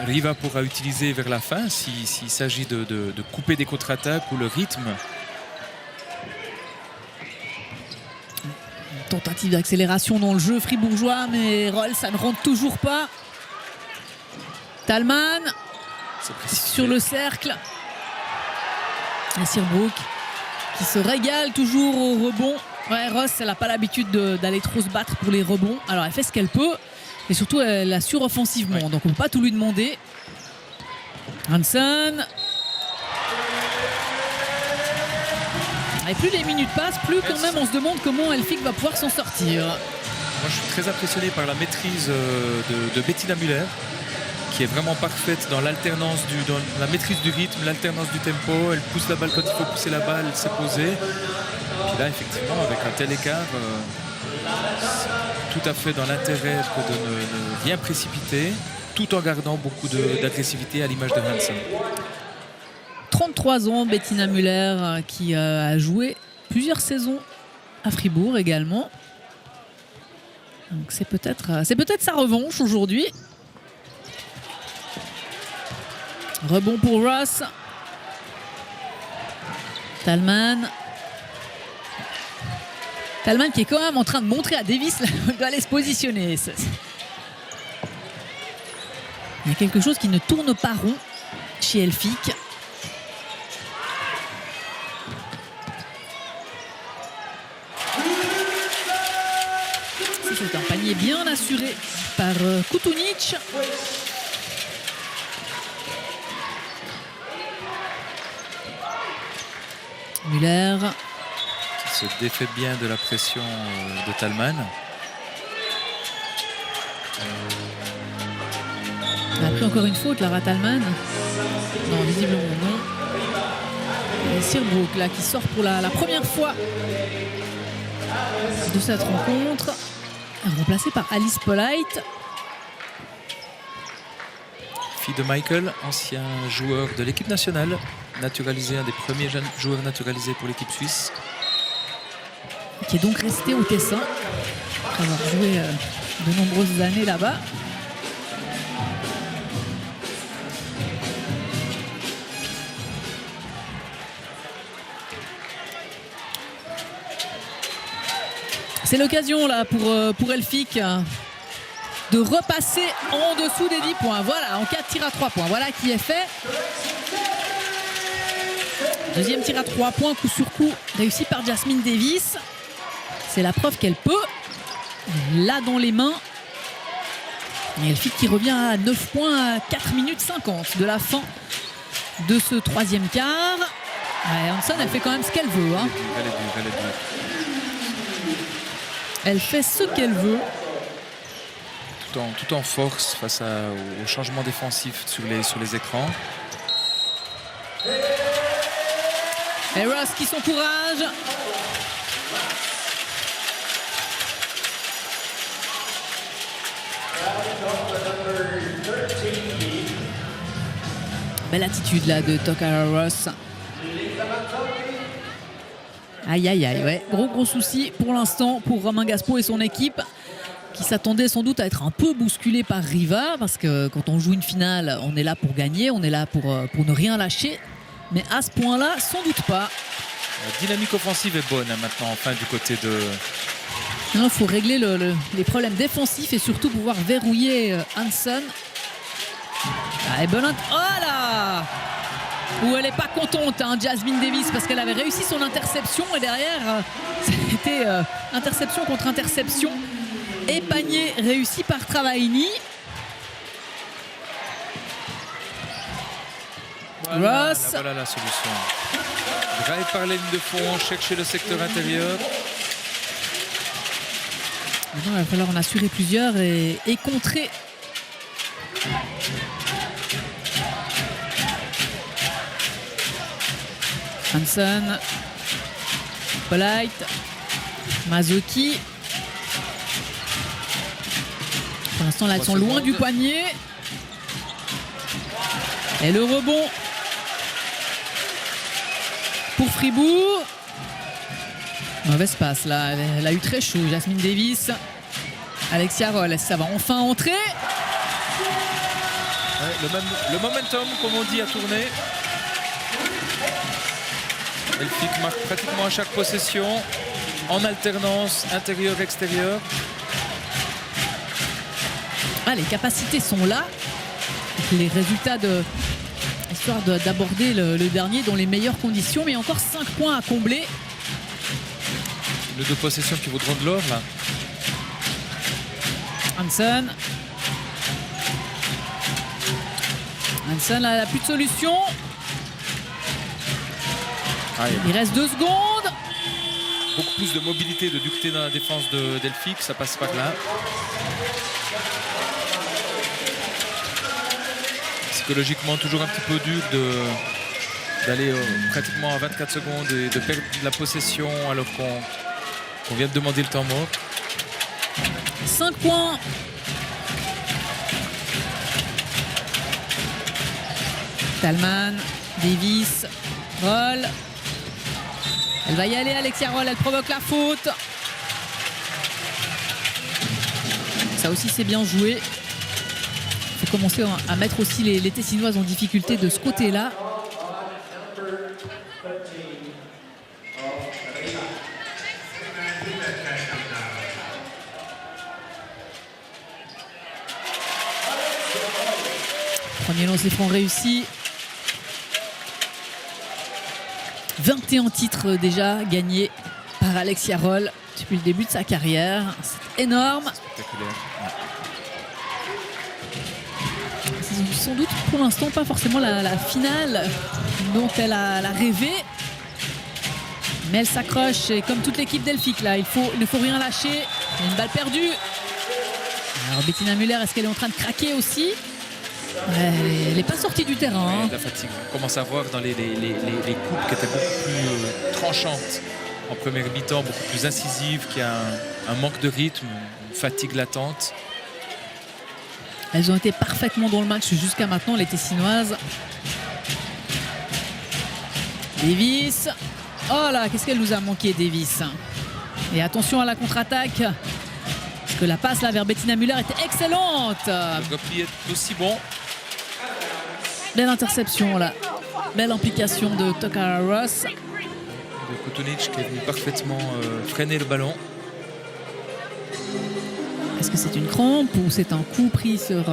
Speaker 2: Riva pourra utiliser vers la fin s'il s'agit de couper des contre-attaques ou le rythme.
Speaker 1: Une tentative d'accélération dans le jeu fribourgeois, mais Roll, ça ne rentre toujours pas. Thalmann sur le cercle. Et Serbrook qui se régale toujours au rebond. Ouais, Ross, elle n'a pas l'habitude d'aller trop se battre pour les rebonds. Alors elle fait ce qu'elle peut. Et surtout, elle assure offensivement. Ouais. Donc on ne peut pas tout lui demander. Hansen. Et plus les minutes passent, plus quand même on se demande comment Elphick va pouvoir s'en sortir.
Speaker 2: Moi je suis très impressionné par la maîtrise de Bettina Müller, qui est vraiment parfaite dans l'alternance, dans la maîtrise du rythme, l'alternance du tempo. Elle pousse la balle quand il faut pousser la balle, elle s'est posée. Puis là, effectivement, avec un tel écart, c'est tout à fait dans l'intérêt de ne rien précipiter, tout en gardant beaucoup d'agressivité à l'image de Hansen.
Speaker 1: 33 ans, Bettina Müller, qui a joué plusieurs saisons à Fribourg également. Donc c'est peut-être sa revanche aujourd'hui. Rebond pour Ross. Thalmann qui est quand même en train de montrer à Davis là, où il doit aller se positionner. Il y a quelque chose qui ne tourne pas rond chez Elphick. C'est un panier bien assuré par Kutunic. Müller
Speaker 2: qui se défait bien de la pression de Thalmann.
Speaker 1: Elle a pris encore une faute, Lara Thalmann. Non, visiblement non. Et Serbrook là qui sort pour la première fois de cette rencontre, remplacée par Alice Polite.
Speaker 2: Fille de Michael, ancien joueur de l'équipe nationale, naturalisé, un des premiers jeunes joueurs naturalisés pour l'équipe suisse.
Speaker 1: Qui est donc resté au Tessin, après avoir joué de nombreuses années là-bas. C'est l'occasion là pour Elphick de repasser en dessous des 10 points. Voilà, en cas de tir à 3 points. Voilà qui est fait. Deuxième tir à 3 points, coup sur coup, réussi par Jasmine Davis. C'est la preuve qu'elle peut. Là dans les mains. Et Elphick qui revient à 9 points à 4 minutes 50 de la fin de ce troisième quart. Ouais, Hansen, elle fait quand même ce qu'elle veut. Hein. Elle fait ce qu'elle veut.
Speaker 2: Tout en force face au changement défensif sur les écrans.
Speaker 1: Et Ross qui s'encourage. Belle attitude là de Tokara Ross. Aïe aïe aïe, ouais. Gros souci pour l'instant pour Romain Gaspo et son équipe, qui s'attendait sans doute à être un peu bousculé par Riva, parce que quand on joue une finale, on est là pour gagner, on est là pour ne rien lâcher. Mais à ce point-là, sans doute pas.
Speaker 2: La dynamique offensive est bonne hein, maintenant, enfin, du côté de...
Speaker 1: Il faut régler les problèmes défensifs et surtout pouvoir verrouiller Hansen. Ah, et Benoît, oh là, où elle n'est pas contente, hein, Jasmine Davis, parce qu'elle avait réussi son interception et derrière, c'était interception contre interception. Et panier réussi par Travaini.
Speaker 2: Voilà la solution. Drive par la ligne de fond, chercher le secteur intérieur.
Speaker 1: Maintenant, il va falloir en assurer plusieurs et contrer. Hansen, Polite, Mazzocchi. Pour l'instant, là, elles
Speaker 2: 3
Speaker 1: sont loin
Speaker 2: secondes.
Speaker 1: du poignet. Et le rebond pour Fribourg. Mauvaise passe là, elle a eu très chaud. Jasmine Davis, Alexia Roll, ça va enfin entrer.
Speaker 2: Ouais, le momentum, comme on dit, a tourné. Delphique marque pratiquement à chaque possession, en alternance intérieur-extérieur.
Speaker 1: Ah, les capacités sont là. Les résultats histoire d'aborder le dernier dans les meilleures conditions, mais encore 5 points à combler.
Speaker 2: Les 2 possessions qui vaudront de l'or là.
Speaker 1: Hansen, là, elle n'a plus de solution. Il reste 2 secondes.
Speaker 2: Beaucoup plus de mobilité, de dureté dans la défense de Delphique, ça passe par là. Psychologiquement toujours un petit peu dur d'aller pratiquement à 24 secondes et de perdre la possession alors qu'on vient de demander le temps mort.
Speaker 1: 5 points. Talman, Davis, Roll. Elle va y aller, Alexia Roll, elle provoque la faute. Ça aussi c'est bien joué. Il faut commencer à mettre aussi les Tessinoises en difficulté de ce côté-là. Premier lancer franc réussi. 21 titres déjà gagnés par Alexia Roll depuis le début de sa carrière. C'est énorme.
Speaker 2: Spectaculaire.
Speaker 1: C'est sans doute pour l'instant pas forcément la finale dont elle a rêvé. Mais elle s'accroche et comme toute l'équipe Delphique là, il ne faut rien lâcher. Il y a une balle perdue. Alors Bettina Müller, est-ce qu'elle est en train de craquer aussi? Elle n'est pas sortie du terrain.
Speaker 2: La fatigue. On commence à voir dans les coupes qui étaient beaucoup plus tranchantes en première mi-temps, beaucoup plus incisives, qu'il y a un manque de rythme, une fatigue latente.
Speaker 1: Elles ont été parfaitement dans le match jusqu'à maintenant, les Tessinoises. Davis. Oh là, qu'est-ce qu'elle nous a manqué, Davis. Et attention à la contre-attaque. Parce que la passe là vers Bettina Müller était excellente.
Speaker 2: Le repli est aussi bon.
Speaker 1: Belle interception là. Belle implication de Tokara Ross.
Speaker 2: De Kotunic qui est venu parfaitement freiner le ballon.
Speaker 1: Est-ce que c'est une crampe ou c'est un coup pris sur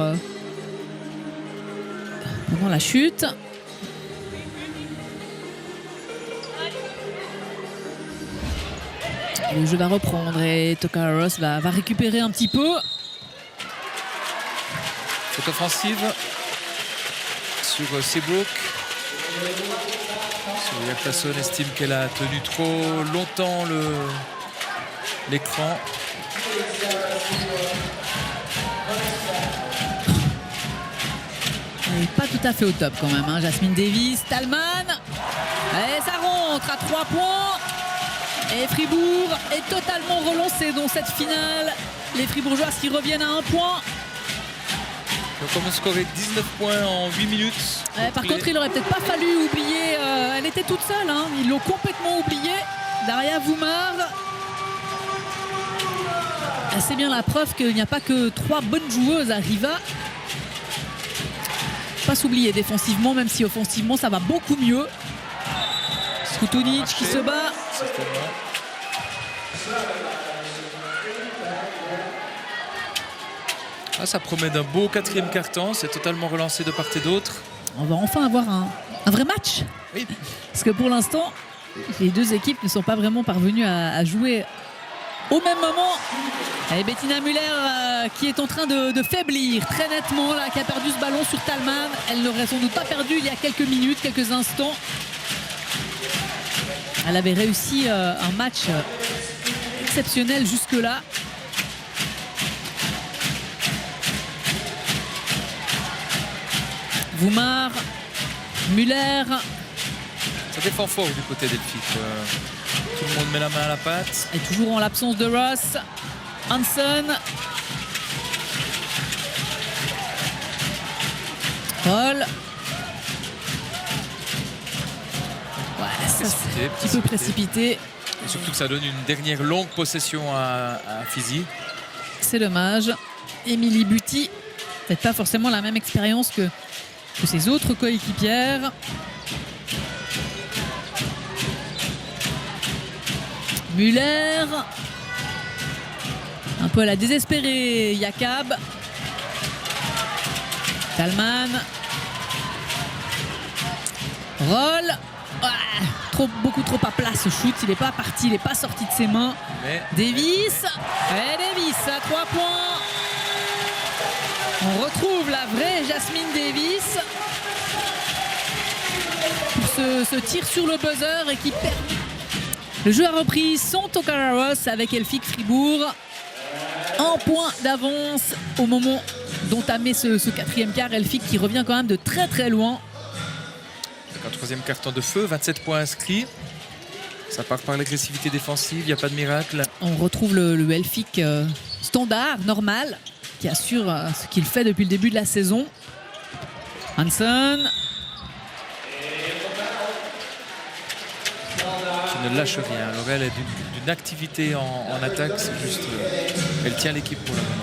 Speaker 1: pendant la chute? Le jeu va reprendre et Tokara Ross va récupérer un petit peu.
Speaker 2: Cette offensive sur Seabrook. Yaktasson estime qu'elle a tenu trop longtemps l'écran.
Speaker 1: Elle n'est pas tout à fait au top quand même, hein. Jasmine Davis, Talman. Et ça rentre à 3 points. Et Fribourg est totalement relancé dans cette finale. Les Fribourgeoises qui reviennent à 1 point.
Speaker 2: Donc on scoré 19 points en 8 minutes.
Speaker 1: Par contre, il aurait peut-être pas fallu oublier. Elle était toute seule, hein. Ils l'ont complètement oubliée. Daria Voumar. C'est bien la preuve qu'il n'y a pas que 3 bonnes joueuses à Riva. Pas s'oublier défensivement, même si offensivement ça va beaucoup mieux. Skutunic qui se bat.
Speaker 2: Certainement. Ah, ça promet d'un beau 4e quart-temps. C'est totalement relancé de part et d'autre.
Speaker 1: On va enfin avoir un vrai match.
Speaker 2: Oui.
Speaker 1: Parce que pour l'instant, les deux équipes ne sont pas vraiment parvenues à jouer au même moment. Et Bettina Müller qui est en train de faiblir très nettement, là, qui a perdu ce ballon sur Talman. Elle n'aurait sans doute pas perdu il y a quelques minutes, quelques instants. Elle avait réussi un match exceptionnel jusque-là. Voumar, Müller.
Speaker 2: Ça défend fort du côté Delphique. Tout le monde met la main à la pâte.
Speaker 1: Et toujours en l'absence de Ross. Hansen. Roll. Ouais, ça c'est un petit peu précipité.
Speaker 2: Et surtout que ça donne une dernière longue possession à Fizi.
Speaker 1: C'est dommage. Émilie Buty, peut-être pas forcément la même expérience que ses autres coéquipières. Muller. Un peu à la désespérée, Jakab. Talman. Roll. Beaucoup trop à plat ce shoot. Il n'est pas parti, il n'est pas sorti de ses mains.
Speaker 2: Mais...
Speaker 1: Davis. Et Davis à 3 points. On retrouve la vraie Jasmine Davis pour ce tir sur le buzzer et qui perd. Le jeu a repris son Tokareros avec Elphick Fribourg. Un point d'avance au moment dont amène ce quatrième quart. Elphick qui revient quand même de très très loin.
Speaker 2: Un troisième carton de feu, 27 points inscrits. Ça part par l'agressivité défensive, il n'y a pas de miracle.
Speaker 1: On retrouve le Elphick standard, normal, qui assure ce qu'il fait depuis le début de la saison. Hansen.
Speaker 2: Qui ne lâche rien. Alors elle est d'une activité en attaque, c'est juste... elle tient l'équipe pour le moment.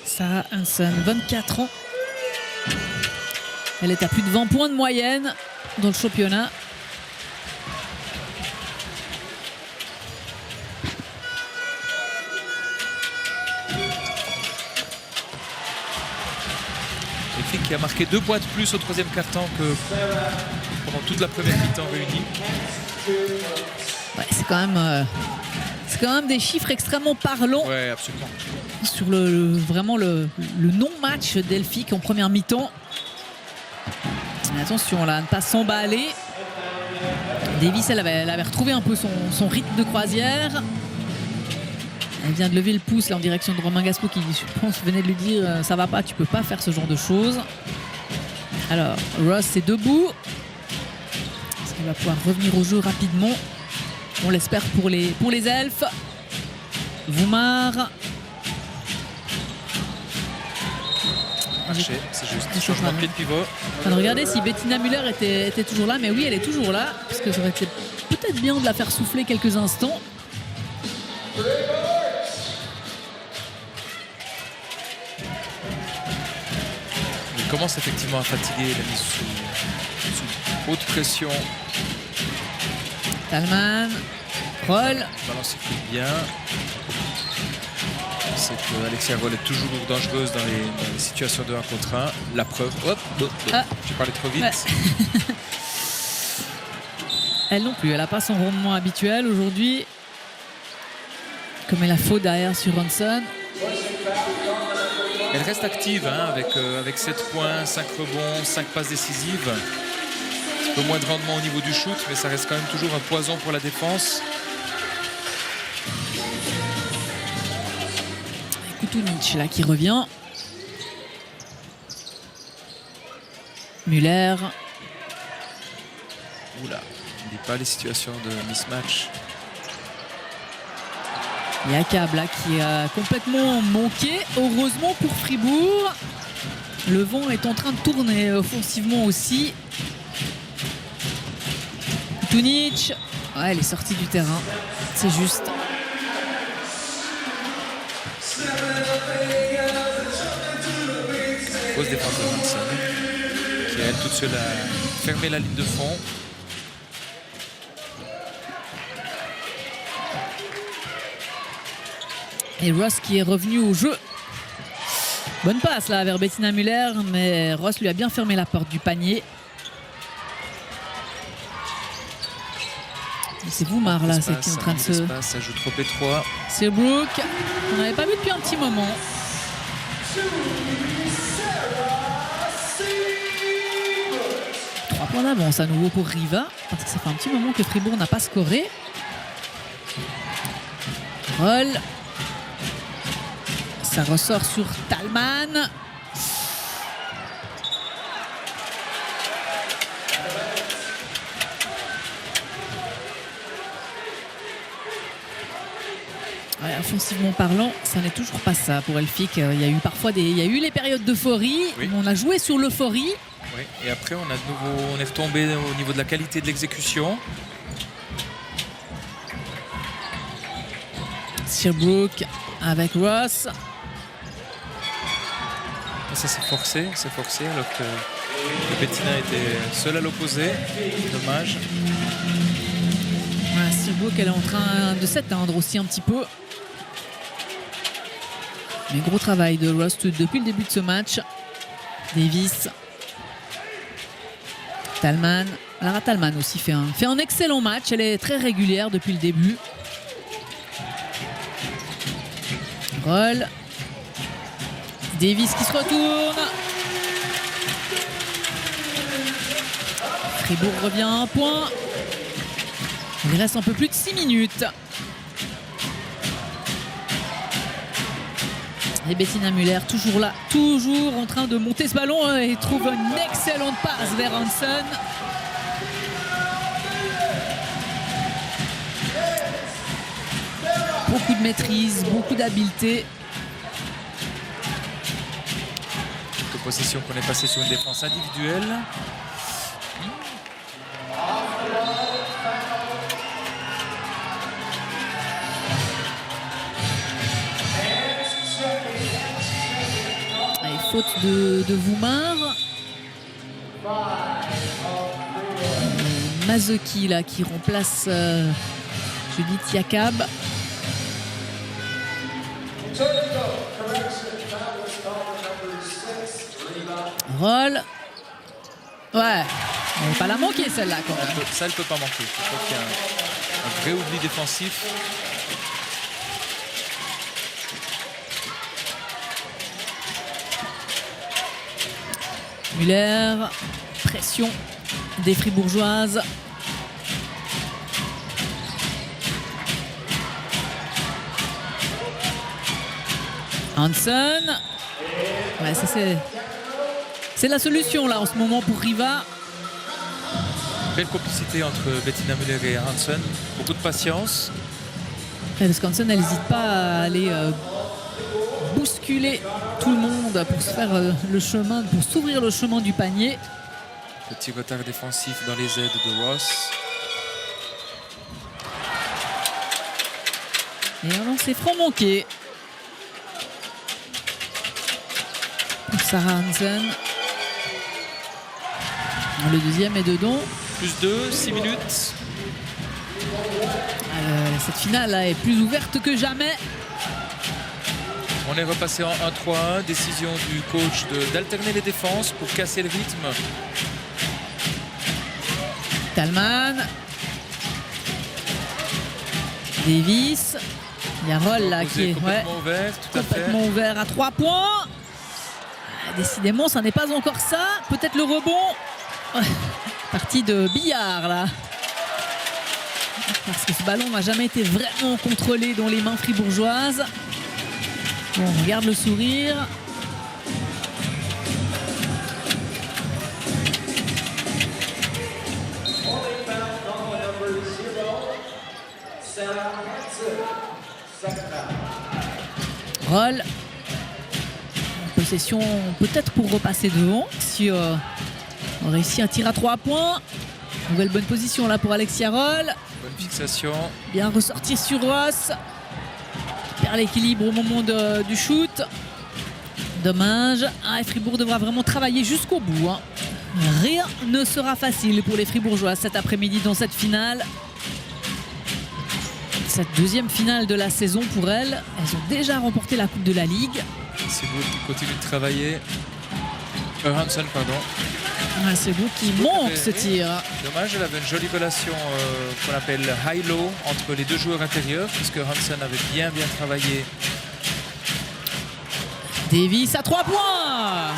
Speaker 1: Sarah Hansen, 24 ans. Elle est à plus de 20 points de moyenne dans le championnat.
Speaker 2: Elphick qui a marqué 2 points de plus au troisième quart-temps que pendant toute la première mi-temps réunie.
Speaker 1: Ouais, c'est quand même des chiffres extrêmement parlants.
Speaker 2: Ouais, absolument.
Speaker 1: Sur vraiment le non-match d'Elphick en première mi-temps. Attention là, à ne pas s'emballer. Davis, elle avait retrouvé un peu son rythme de croisière. Elle vient de lever le pouce là en direction de Romain Gasco qui, je pense, venait de lui dire ça va pas, tu peux pas faire ce genre de choses. Alors, Ross est debout. Est-ce qu'il va pouvoir revenir au jeu rapidement? On l'espère pour les elfes. Voumar.
Speaker 2: C'est juste un changement de pied de pivot.
Speaker 1: On va regarder si Bettina Müller était toujours là, mais oui, elle est toujours là, parce que ça aurait été peut-être bien de la faire souffler quelques instants.
Speaker 2: Il commence effectivement à fatiguer, la mise sous haute pression.
Speaker 1: Talman, Roll.
Speaker 2: Balance bien. C'est que Alexia Roll est toujours dangereuse dans les situations de 1 contre 1. La preuve. Hop, j'ai parlé trop vite.
Speaker 1: Ouais. Elle non plus, elle n'a pas son rendement habituel aujourd'hui. Comme elle a faute derrière sur Hansen.
Speaker 2: Elle reste active hein, avec 7 points, 5 rebonds, 5 passes décisives. Un peu moins de rendement au niveau du shoot, mais ça reste quand même toujours un poison pour la défense.
Speaker 1: Kutunic là qui revient. Muller.
Speaker 2: Oula, on ne dit pas les situations de mismatch.
Speaker 1: Jakab là qui a complètement manqué. Heureusement pour Fribourg. Le vent est en train de tourner offensivement aussi. Kutunic. Ouais, elle est sortie du terrain. C'est juste.
Speaker 2: Grosse défense de Hansen qui elle toute seule a fermé la ligne de fond.
Speaker 1: Et Ross qui est revenu au jeu. Bonne passe là vers Bettina Müller, mais Ross lui a bien fermé la porte du panier. C'est Voumar là, c'est qui est en train de se...
Speaker 2: Ça joue trop étroit.
Speaker 1: C'est Brooke, on n'avait pas vu depuis un petit moment. 3 points d'avance à nouveau pour Riva, parce que ça fait un petit moment que Fribourg n'a pas scoré. Roll. Ça ressort sur Talman. Ouais, offensivement parlant, ça n'est toujours pas ça pour Elphick. Il y a eu parfois il y a eu les périodes d'euphorie.
Speaker 2: Oui.
Speaker 1: On a joué sur l'euphorie.
Speaker 2: Oui. Et après, on est retombé au niveau de la qualité de l'exécution.
Speaker 1: Sherbrooke avec Ross.
Speaker 2: Et ça, c'est forcé alors que Bettina était seule à l'opposé. Dommage.
Speaker 1: Voilà, Sherbrooke, elle est en train de s'éteindre aussi un petit peu. Mais gros travail de Ross depuis le début de ce match. Davis. Talman. Lara Talman aussi fait un excellent match. Elle est très régulière depuis le début. Roll. Davis qui se retourne. Fribourg revient à un point. Il reste un peu plus de 6 minutes. Et Bettina Müller toujours là, toujours en train de monter ce ballon et trouve une excellente passe vers Hansen. Beaucoup de maîtrise, beaucoup d'habileté.
Speaker 2: De possession qu'on est passé sur une défense individuelle.
Speaker 1: Et faute de Voumar. Mazeki là qui remplace Judith Yakab. Roll. Ouais, on va pas la manquer celle-là quand même.
Speaker 2: Ça, elle peut pas manquer. Je crois qu'il y a un vrai oubli défensif.
Speaker 1: Müller, pression des Fribourgeoises. Hansen. Ouais, ça c'est la solution là en ce moment pour Riva.
Speaker 2: Belle complicité entre Bettina Müller et Hansen. Beaucoup de patience.
Speaker 1: Ouais, parce qu'Hansen elle n'hésite pas à aller bousculer tout le monde pour se faire le chemin, pour s'ouvrir le chemin du panier.
Speaker 2: Petit retard défensif dans les aides de Ross.
Speaker 1: Et un lancer franc manqué pour Sarah Hansen. Le deuxième est dedans.
Speaker 2: Plus 2, 6 minutes.
Speaker 1: Cette finale là est plus ouverte que jamais.
Speaker 2: On est repassé en 1-3-1. Décision du coach d'alterner les défenses pour casser le rythme.
Speaker 1: Talman. Davis. Il y a Roll là qui est
Speaker 2: complètement ouvert, tout à fait.
Speaker 1: complètement ouvert à 3 points. Décidément, ça n'est pas encore ça. Peut-être le rebond. Partie de billard là. Parce que ce ballon n'a jamais été vraiment contrôlé dans les mains fribourgeoises. Bon, on regarde le sourire. Roll. Possession peut-être pour repasser devant. Si on réussit un tir à 3 points. Nouvelle bonne position là pour Alexia Roll.
Speaker 2: Bonne fixation.
Speaker 1: Bien ressortir sur Ross. Perd l'équilibre au moment du shoot. Dommage. Et Fribourg devra vraiment travailler jusqu'au bout. Rien ne sera facile pour les Fribourgeois cet après-midi dans cette finale. Cette deuxième finale de la saison pour elles. Elles ont déjà remporté la Coupe de la Ligue.
Speaker 2: C'est beau qui continue de travailler. Hansen, pardon.
Speaker 1: C'est beau qui manque ce tir.
Speaker 2: Dommage, elle avait une jolie relation qu'on appelle high-low entre les deux joueurs intérieurs, puisque Hansen avait bien travaillé.
Speaker 1: Davis à 3 points.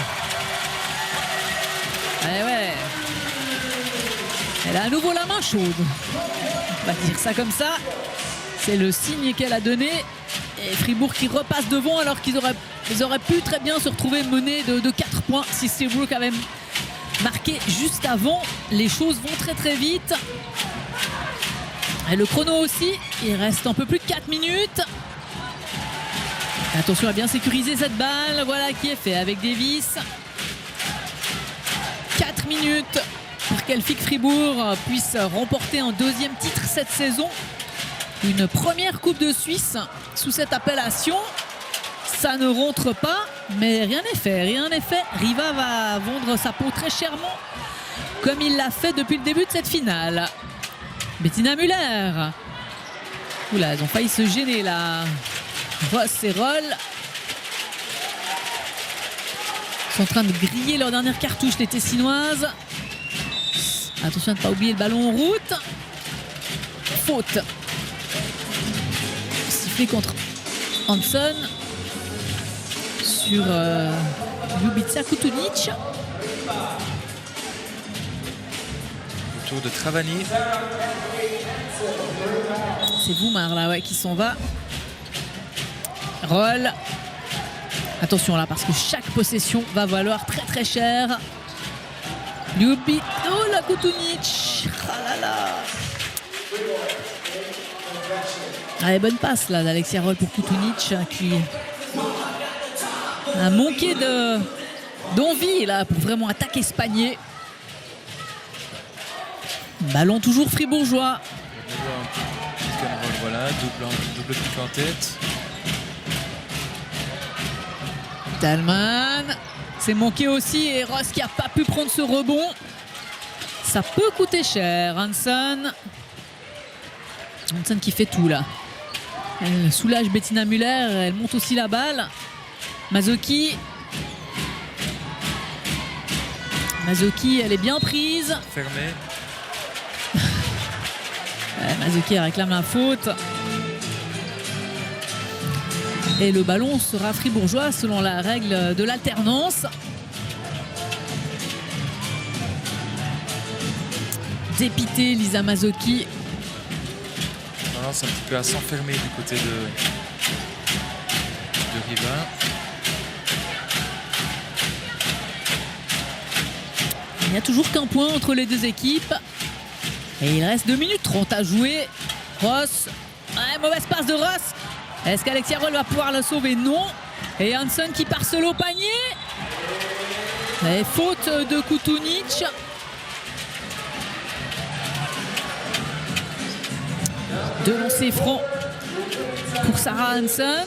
Speaker 1: Eh ouais. Elle a à nouveau la main chaude. On va dire ça comme ça. C'est le signe qu'elle a donné. Et Fribourg qui repasse devant alors qu'ils auraient pu très bien se retrouver menés de 4 points si Sherbrooke avait marqué juste avant. Les choses vont très vite. Et le chrono aussi. Il reste un peu plus de 4 minutes. Attention à bien sécuriser cette balle. Voilà qui est fait avec Davis. 4 minutes pour qu'Elphick Fribourg puisse remporter un deuxième titre cette saison. Une première Coupe de Suisse sous cette appellation. Ça ne rentre pas, mais rien n'est fait. Rien n'est fait. Riva va vendre sa peau très chèrement, comme il l'a fait depuis le début de cette finale. Bettina Müller. Oula, ils ont failli se gêner là. Ross et Roll sont en train de griller leur dernière cartouche, les Tessinoises. Attention à ne pas oublier le ballon en route. Faute. Sifflé contre Hanson sur Ljubica Kutunic.
Speaker 2: Autour de Travani.
Speaker 1: C'est Voumar là, ouais, qui s'en va. Roll. Attention là, parce que chaque possession va valoir très très cher. Ljubica. Oh la Kutunic. Ah là là. Allez, bonne passe là d'Alexia Roll pour Kutunic qui a manqué d'envie là pour vraiment attaquer Spagné. Ballon toujours fribourgeois.
Speaker 2: Voilà, double pique en tête.
Speaker 1: Talman, c'est manqué aussi et Ross qui n'a pas pu prendre ce rebond. Ça peut coûter cher. Hanson qui fait tout là. Elle soulage Bettina Müller, elle monte aussi la balle. Mazzocchi, elle est bien prise.
Speaker 2: Fermée.
Speaker 1: Mazzocchi réclame la faute. Et le ballon sera fribourgeois selon la règle de l'alternance. Dépité Lisa Mazzocchi.
Speaker 2: C'est un petit peu à s'enfermer du côté de Riva.
Speaker 1: Il n'y a toujours qu'un point entre les deux équipes. Et il reste 2 minutes 30 à jouer. Ross. Ouais, mauvaise passe de Ross. Est-ce qu'Alexia Roll va pouvoir le sauver? Non. Et Hanson qui part seul au panier. Et faute de Kutunic. Deux lancers francs pour Sarah Hanson.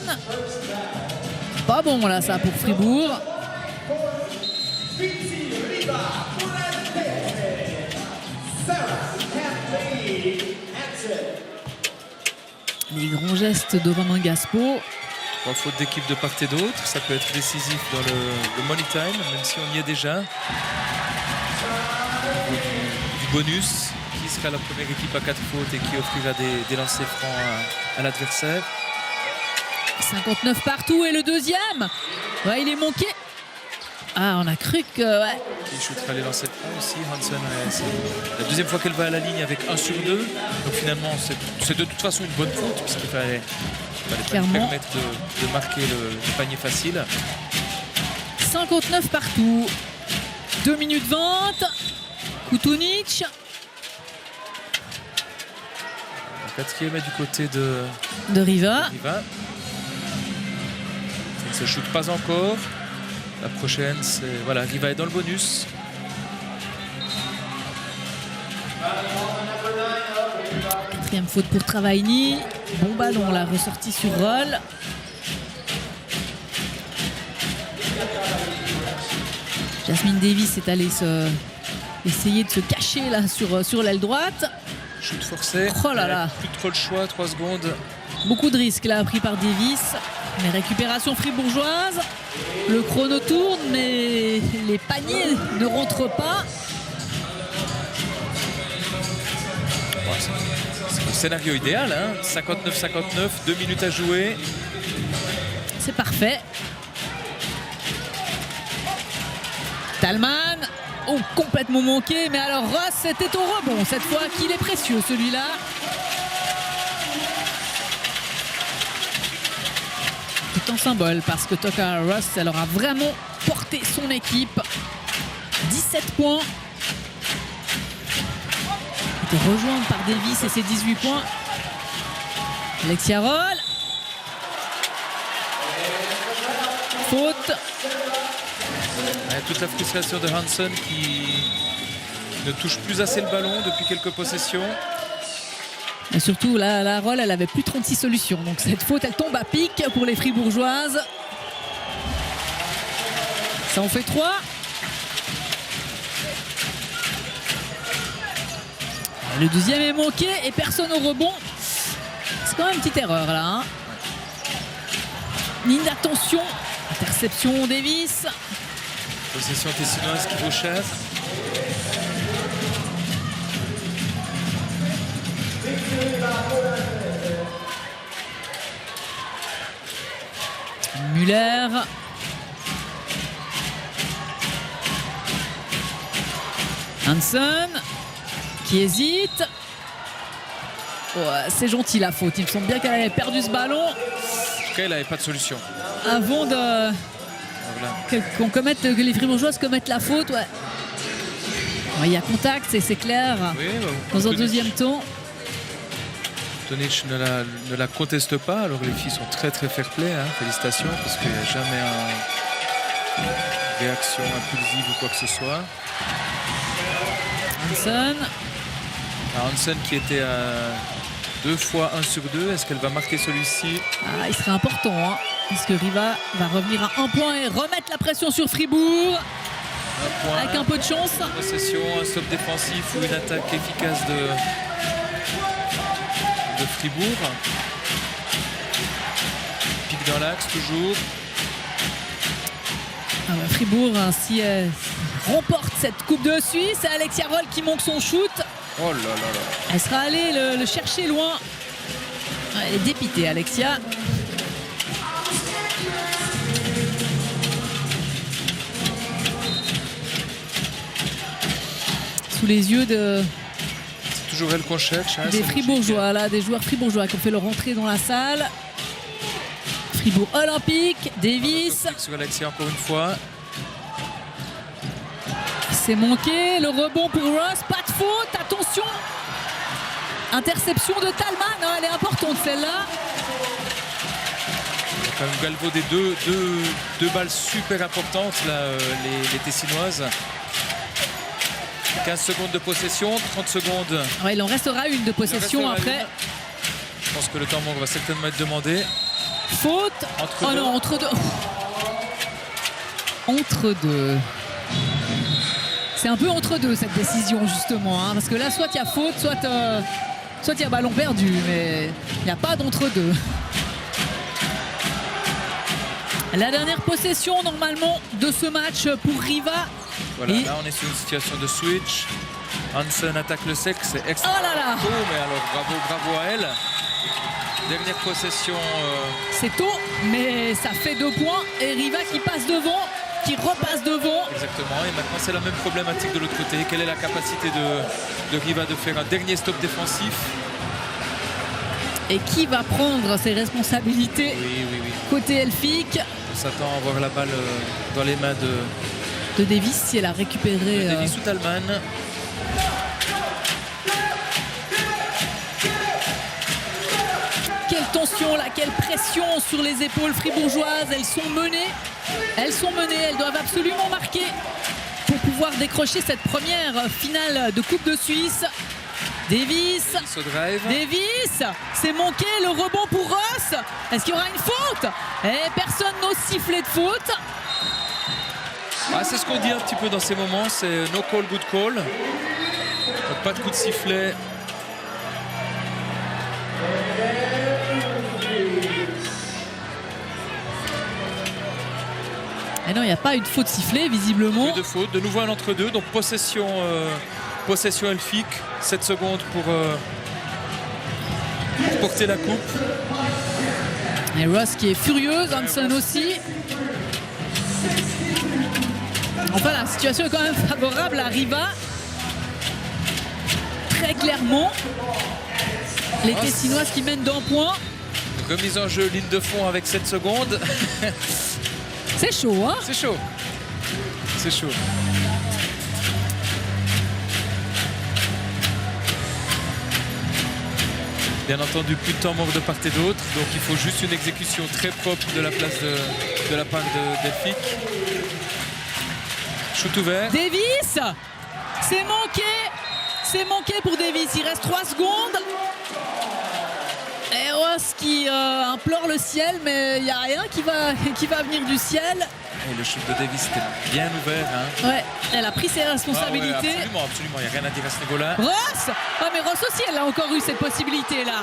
Speaker 1: Pas bon là ça pour Fribourg. Les grands gestes de Romain Gaspo.
Speaker 2: 3 fautes d'équipe de part et d'autre. Ça peut être décisif dans le money time, même si on y est déjà. Du bonus. Qui sera la première équipe à 4 fautes et qui offrira des lancers francs à l'adversaire.
Speaker 1: 59 partout et le deuxième. Ouais, il est manqué. Ah, on a cru que... Ouais.
Speaker 2: Il shootera les lancers francs aussi. Hanson, c'est la deuxième fois qu'elle va à la ligne avec 1 sur 2. Donc finalement, c'est de toute façon une bonne faute puisqu'il fallait pas lui permettre de marquer le panier facile.
Speaker 1: 59 partout. 2 minutes 20. Kutunic.
Speaker 2: Le quatrième est du côté de
Speaker 1: Riva.
Speaker 2: Il ne se shoot pas encore. La prochaine, c'est... Voilà, Riva est dans le bonus.
Speaker 1: Quatrième faute pour Travaini. Bon ballon là, ressorti sur Roll. Jasmine Davis est allée essayer de se cacher là sur l'aile droite.
Speaker 2: Shoot forcé.
Speaker 1: Oh là là.
Speaker 2: Plus trop le choix, 3 secondes.
Speaker 1: Beaucoup de risques là pris par Davis. Mais récupération fribourgeoise. Le chrono tourne, mais les paniers ne rentrent pas.
Speaker 2: C'est le scénario idéal, hein. 59-59, 2 minutes à jouer.
Speaker 1: C'est parfait. Talman. Oh, complètement manqué. Mais alors Ross, c'était au rebond cette fois qu'il est précieux celui-là. C'est un symbole parce que Toka Ross, elle aura vraiment porté son équipe. 17 points. Elle était rejointe par Davis et ses 18 points. Alexia Roll. faute.
Speaker 2: Toute la frustration de Hansen qui ne touche plus assez le ballon depuis quelques possessions.
Speaker 1: Et surtout, la Roll, elle avait plus 36 solutions. Donc cette faute, elle tombe à pic pour les Fribourgeoises. Ça en fait 3. Le deuxième est manqué et personne au rebond. C'est quand même une petite erreur là. Hein. Ligne d'attention. Interception Davis.
Speaker 2: Possession tessinoise qui vaut cher.
Speaker 1: Muller. Hansen qui hésite. Ouais, c'est gentil la faute. Il me semble bien qu'elle avait perdu ce ballon.
Speaker 2: En tout cas, elle n'avait pas de solution.
Speaker 1: Avant de
Speaker 2: Voilà.
Speaker 1: que les Fribourgeoises commettent la faute. Ouais. Ouais, il y a contact, c'est clair.
Speaker 2: Oui,
Speaker 1: Dans un deuxième temps.
Speaker 2: Tonic ne la conteste pas. Alors les filles sont très très fair play. Hein. Félicitations parce qu'il n'y a jamais une réaction impulsive ou quoi que ce soit.
Speaker 1: Hansen.
Speaker 2: Hansen qui était à 2 fois 1 sur 2. Est-ce qu'elle va marquer celui-ci?
Speaker 1: Ah, il serait important, hein, parce que Riva va revenir à 1 point et remettre la pression sur Fribourg.
Speaker 2: Un point.
Speaker 1: Avec un peu de chance.
Speaker 2: Possession, un stop défensif ou une attaque efficace de Fribourg. Pique dans l'axe toujours.
Speaker 1: Ah ouais, Fribourg ainsi remporte cette Coupe de Suisse. C'est Alexia Roll qui manque son shoot.
Speaker 2: Oh là là là.
Speaker 1: Elle sera allée le chercher loin. Elle est dépitée, Alexia. Sous les yeux
Speaker 2: C'est toujours elle qu'on cherche. Hein,
Speaker 1: des Fribourgeois, là, des joueurs fribourgeois qui ont fait leur entrée dans la salle. Fribourg Olympique, Davis.
Speaker 2: Sur Alexia encore une fois.
Speaker 1: C'est manqué, le rebond pour Ross, pas de faute, attention. Interception de Talman, non, elle est importante celle-là.
Speaker 2: Il y a quand même galvaudé deux balles super importantes, là, les Tessinoises. 15 secondes de possession, 30 secondes.
Speaker 1: Ouais, il en restera une de possession après.
Speaker 2: Une. Je pense que le temps manque va certainement être demandé.
Speaker 1: Faute.
Speaker 2: Entre deux.
Speaker 1: Non, entre deux. Entre deux. C'est un peu entre deux cette décision justement, hein, parce que là soit il y a faute, soit il y a ballon perdu, mais il n'y a pas d'entre deux. La dernière possession normalement de ce match pour Riva.
Speaker 2: Voilà,
Speaker 1: Et...
Speaker 2: là on est sur une situation de switch. Hansen attaque le sec, c'est extra.
Speaker 1: Oh là là.
Speaker 2: Tôt, mais alors bravo à elle. Dernière possession.
Speaker 1: C'est tôt, mais ça fait 2 points et Riva qui passe devant. Qui repasse devant.
Speaker 2: Exactement, et maintenant c'est la même problématique de l'autre côté. Quelle est la capacité de Riva de faire un dernier stop défensif?
Speaker 1: Et qui va prendre ses responsabilités?
Speaker 2: Oui.
Speaker 1: Côté elfique.
Speaker 2: On s'attend à voir la balle dans les mains
Speaker 1: de Davis si elle a récupéré.
Speaker 2: Davis ou Talman.
Speaker 1: Quelle tension là, quelle pression sur les épaules fribourgeoises. Elles sont menées, elles doivent absolument marquer pour pouvoir décrocher cette première finale de Coupe de Suisse. Davis
Speaker 2: au drive.
Speaker 1: Davis, c'est manqué, le rebond pour Ross. Est-ce qu'il y aura une faute? Et personne n'ose siffler de faute.
Speaker 2: Ah, c'est ce qu'on dit un petit peu dans ces moments, c'est no call, good call. Donc, pas de coup de sifflet.
Speaker 1: Et non, il n'y a pas eu de faute sifflée, visiblement.
Speaker 2: Plus de faute, de nouveau un entre-deux, donc possession elfique, 7 secondes pour porter la coupe.
Speaker 1: Et Ross qui est furieuse, Hansen aussi. Enfin, la situation est quand même favorable à Riva. Très clairement. Les Tessinoises qui mènent d'1 point.
Speaker 2: Remise en jeu, ligne de fond avec 7 secondes.
Speaker 1: C'est chaud, hein?
Speaker 2: C'est chaud. C'est chaud. Bien entendu, plus de temps mort de part et d'autre. Donc il faut juste une exécution très propre de la place de la part d'Elphick. Shoot ouvert.
Speaker 1: Davis, c'est manqué. C'est manqué pour Davis. Il reste 3 secondes. Et Ross qui implore le ciel, mais il n'y a rien qui va venir du ciel.
Speaker 2: Et le shoot de Davis était bien ouvert. Hein.
Speaker 1: Ouais, elle a pris ses responsabilités.
Speaker 2: Ah ouais, absolument, il n'y a rien à dire à ce niveau-là.
Speaker 1: Ross, mais Ross aussi, elle a encore eu cette possibilité-là.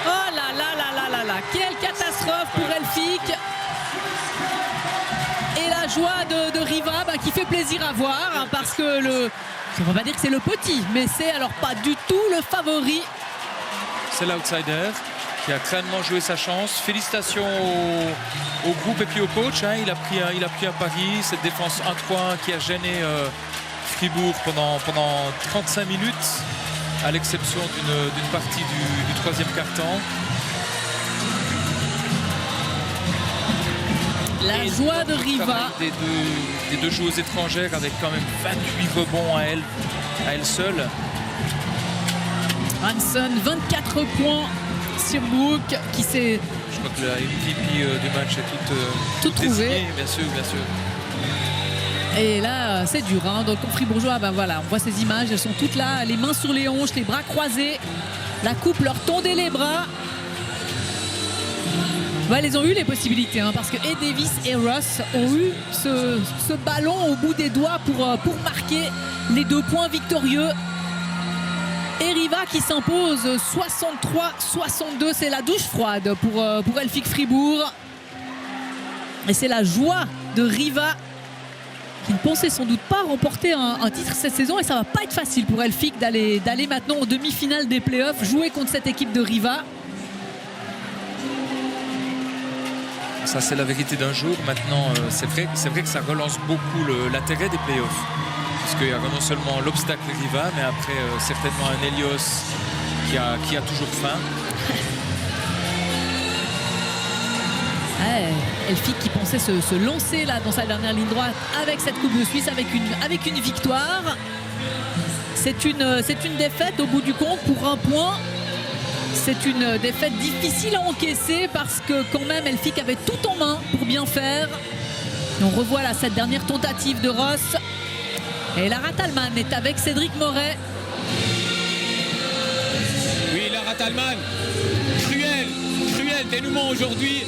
Speaker 1: Oh là là là là là là, quelle catastrophe pour Elphick. Et la joie de Riva qui fait plaisir à voir, hein, parce que on va pas dire que c'est le petit, mais c'est alors pas du tout le favori.
Speaker 2: C'est l'outsider qui a crânement joué sa chance. Félicitations au groupe et puis au coach. Hein. Il a pris à Paris cette défense 1-3 qui a gêné Fribourg pendant 35 minutes, à l'exception d'une partie du troisième quart-temps.
Speaker 1: La joie de Riva.
Speaker 2: Des deux joueuses étrangères avec quand même 28 rebonds à elle seule.
Speaker 1: Hanson, 24 points sur Brook qui s'est...
Speaker 2: Je crois que la MVP du match est toute
Speaker 1: trouvée.
Speaker 2: Bien sûr.
Speaker 1: Et là, c'est dur. Hein. Donc, Fribourgeois, voilà, on voit ces images. Elles sont toutes là, les mains sur les hanches, les bras croisés. La coupe leur tondait les bras. Ils ont eu les possibilités, hein, parce que et Davis et Ross ont eu ce ballon au bout des doigts pour marquer les 2 points victorieux. Et Riva qui s'impose 63-62. C'est la douche froide pour Elphick Fribourg. Et c'est la joie de Riva qui ne pensait sans doute pas remporter un titre cette saison. Et ça va pas être facile pour Elphick d'aller maintenant en demi-finale des playoffs, jouer contre cette équipe de Riva.
Speaker 2: Ça, c'est la vérité d'un jour. Maintenant, c'est vrai que ça relance beaucoup l'intérêt des playoffs. Parce qu'il y a non seulement l'obstacle Riva, mais après certainement un Helios qui a toujours faim.
Speaker 1: Elphick qui pensait se lancer là dans sa dernière ligne droite avec cette Coupe de Suisse, avec une victoire. C'est une défaite au bout du compte pour 1 point. C'est une défaite difficile à encaisser parce que quand même Elphick avait tout en main pour bien faire. Et on revoit là cette dernière tentative de Ross. Et Lara Thalmann est avec Cédric Moret.
Speaker 3: Oui, Lara Thalmann, cruel dénouement aujourd'hui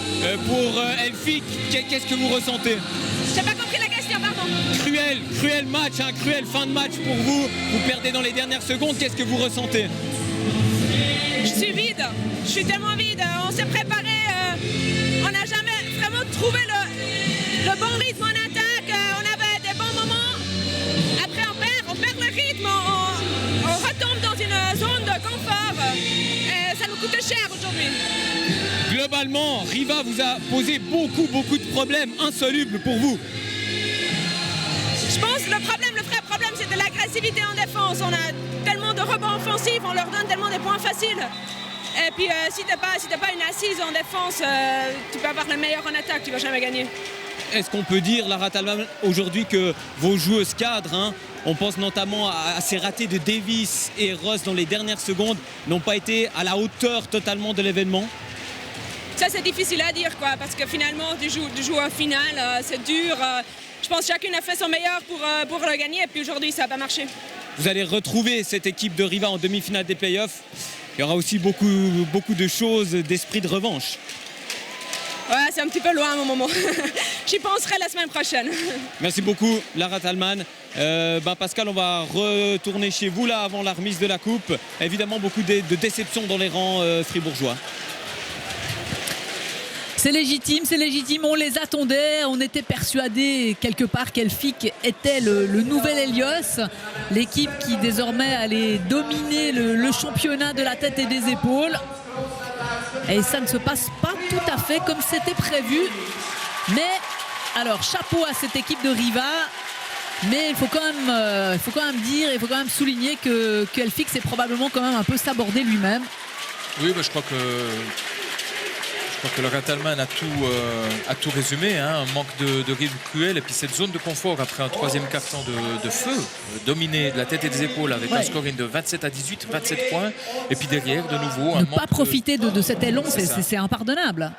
Speaker 3: pour Elphick. Qu'est-ce que vous ressentez?
Speaker 4: J'ai pas compris la question, pardon.
Speaker 3: Cruel match, cruel fin de match pour vous. Vous perdez dans les dernières secondes. Qu'est-ce que vous ressentez?
Speaker 4: Je suis vide, je suis tellement vide. On s'est préparé, on n'a jamais vraiment trouvé le bon rythme en attaque. On avait des bons moments. Après on perd le rythme, on retombe dans une zone de confort. Et ça nous coûte cher aujourd'hui.
Speaker 3: Globalement, Riva vous a posé beaucoup de problèmes insolubles pour vous.
Speaker 4: Je pense que le vrai problème, c'est de l'agressivité en défense. On a tellement de rebonds offensifs, on leur donne tellement des points faciles. Et puis si t'es pas une assise en défense, tu peux avoir le meilleur en attaque, tu vas jamais gagner.
Speaker 3: Est-ce qu'on peut dire, Lara Thalmann, aujourd'hui que vos joueuses cadres, on pense notamment à ces ratés de Davis et Ross dans les dernières secondes, n'ont pas été à la hauteur totalement de l'événement?
Speaker 4: Ça c'est difficile à dire parce que finalement tu joues en finale, c'est dur. Je pense que chacune a fait son meilleur pour le gagner et puis aujourd'hui ça n'a pas marché.
Speaker 3: Vous allez retrouver cette équipe de Riva en demi-finale des playoffs. Il y aura aussi beaucoup de choses, d'esprit de revanche.
Speaker 4: Ouais, c'est un petit peu loin à mon moment. J'y penserai la semaine prochaine.
Speaker 3: Merci beaucoup, Lara Thalmann. Pascal, on va retourner chez vous là avant la remise de la coupe. Évidemment, beaucoup de déceptions dans les rangs fribourgeois.
Speaker 1: C'est légitime, on les attendait, on était persuadé quelque part qu'Elphick était le nouvel Helios, l'équipe qui désormais allait dominer le championnat de la tête et des épaules. Et ça ne se passe pas tout à fait comme c'était prévu. Mais alors chapeau à cette équipe de Riva, mais il faut quand même dire, il faut quand même souligner que Elphick s'est probablement quand même un peu sabordé lui-même.
Speaker 2: Oui, je crois crois que le Ratalman a tout résumé, hein. Un manque de rythme cruel et puis cette zone de confort après un troisième quart-temps de feu, dominé de la tête et des épaules avec un scoring de 27-18, 27 points. Et puis derrière, de nouveau,
Speaker 1: ne pas profiter de cet élan, c'est impardonnable.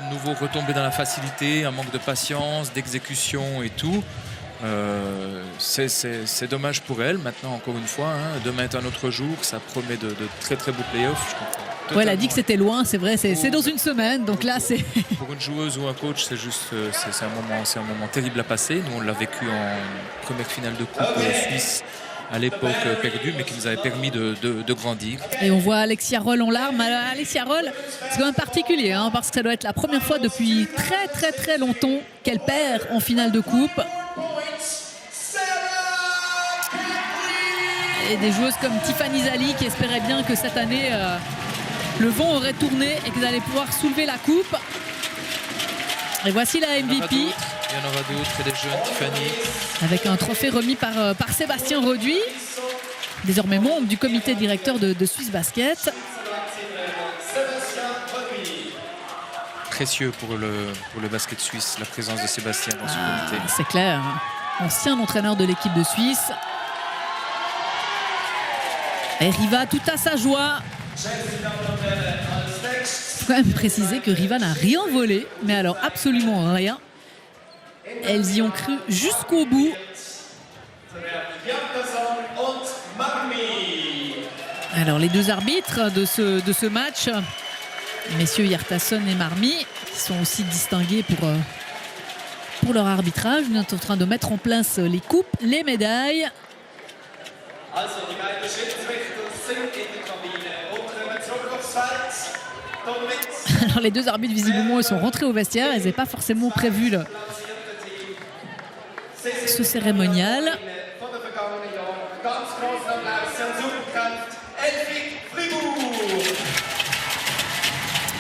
Speaker 2: De nouveau retomber dans la facilité, un manque de patience, d'exécution et tout. C'est dommage pour elle. Maintenant, encore une fois, hein, demain est un autre jour. Ça promet de très très beaux playoffs.
Speaker 1: Elle a dit que c'était loin, c'est vrai. C'est dans une semaine, donc là, c'est.
Speaker 2: Pour une joueuse ou un coach, c'est juste, c'est un moment terrible à passer. Nous, on l'a vécu en première finale de coupe suisse à l'époque perdue, mais qui nous avait permis de grandir.
Speaker 1: Et on voit Alexia Roll en larmes. Alors, Alexia Roll, c'est quand même particulier, hein, parce que ça doit être la première fois depuis très très très longtemps qu'elle perd en finale de coupe. Et des joueuses comme Tiffany Zali qui espéraient bien que cette année le vent aurait tourné et qu'ils allaient pouvoir soulever la coupe. Et voici la MVP.
Speaker 2: Il y en aura d'autres, des jeunes, Tiffany.
Speaker 1: Avec un trophée remis par Sébastien Roduit, désormais membre du comité directeur de Suisse Basket.
Speaker 2: Précieux pour le basket suisse, la présence de Sébastien dans ce comité.
Speaker 1: C'est clair. Ancien entraîneur de l'équipe de Suisse. Et Riva, tout à sa joie. Il faut quand même préciser que Riva n'a rien volé, mais alors absolument rien. Elles y ont cru jusqu'au bout. Alors les deux arbitres de ce match, messieurs Hjartason et Marmi, qui sont aussi distingués pour leur arbitrage. Ils sont en train de mettre en place les coupes, les médailles. Alors les deux arbitres visiblement ils sont rentrés au vestiaire, ils n'avaient pas forcément prévu ce cérémonial.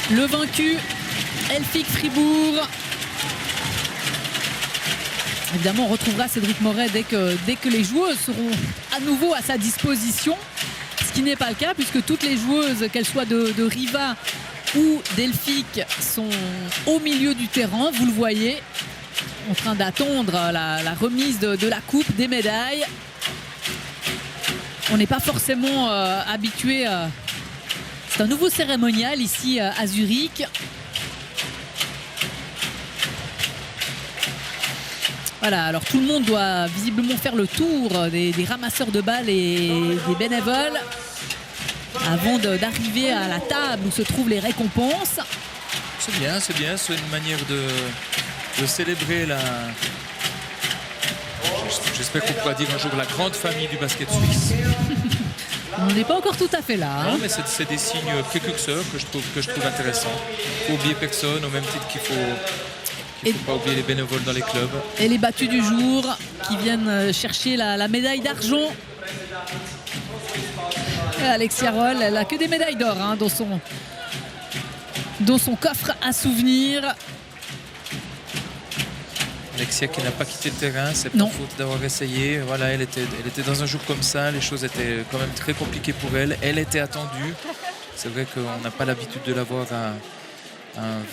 Speaker 1: Le vaincu, Elphick Fribourg. Évidemment, on retrouvera Cédric Moret dès que les joueuses seront à nouveau à sa disposition. Ce qui n'est pas le cas puisque toutes les joueuses, qu'elles soient de Riva ou d'Elphick, sont au milieu du terrain. Vous le voyez, en train d'attendre la remise de la coupe, des médailles. On n'est pas forcément habitué. C'est un nouveau cérémonial ici à Zurich. Voilà, alors tout le monde doit visiblement faire le tour des ramasseurs de balles et des bénévoles avant d'arriver à la table où se trouvent les récompenses.
Speaker 2: C'est bien, c'est une manière de célébrer j'espère qu'on pourra dire un jour la grande famille du basket suisse.
Speaker 1: On n'est pas encore tout à fait là. Hein.
Speaker 2: Non, mais c'est des signes précurseurs que je trouve intéressants. Il faut oublier personne, au même titre qu'il faut pas oublier les bénévoles dans les clubs.
Speaker 1: Et les battus du jour qui viennent chercher la médaille d'argent. Alexia Roll, elle n'a que des médailles d'or hein, dans son coffre à souvenirs.
Speaker 2: Alexia qui n'a pas quitté le terrain, c'est pas faute d'avoir essayé. Voilà, elle était dans un jour comme ça, les choses étaient quand même très compliquées pour elle. Elle était attendue. C'est vrai qu'on n'a pas l'habitude de la voir à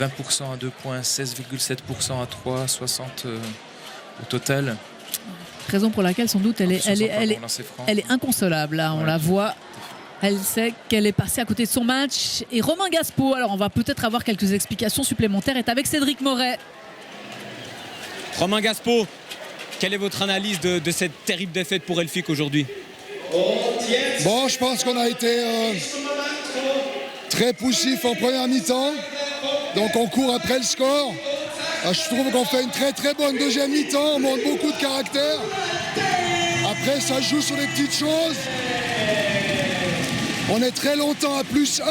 Speaker 2: 20% à 2 points, 16,7% à 3, 60 au total.
Speaker 1: Raison pour laquelle sans doute elle est inconsolable. Là, on la voit. Elle sait qu'elle est passée à côté de son match. Et Romain Gaspo, alors on va peut-être avoir quelques explications supplémentaires, est avec Cédric Moret.
Speaker 3: Romain Gaspo, quelle est votre analyse de cette terrible défaite pour Elphick aujourd'hui?
Speaker 5: Bon, je pense qu'on a été très poussif en première mi-temps. Donc on court après le score. Je trouve qu'on fait une très très bonne deuxième mi-temps. On montre beaucoup de caractère. Après, ça joue sur les petites choses. On est très longtemps à +1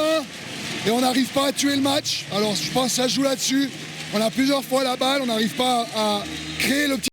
Speaker 5: et on n'arrive pas à tuer le match. Alors je pense que ça joue là-dessus. On a plusieurs fois la balle, on n'arrive pas à créer le petit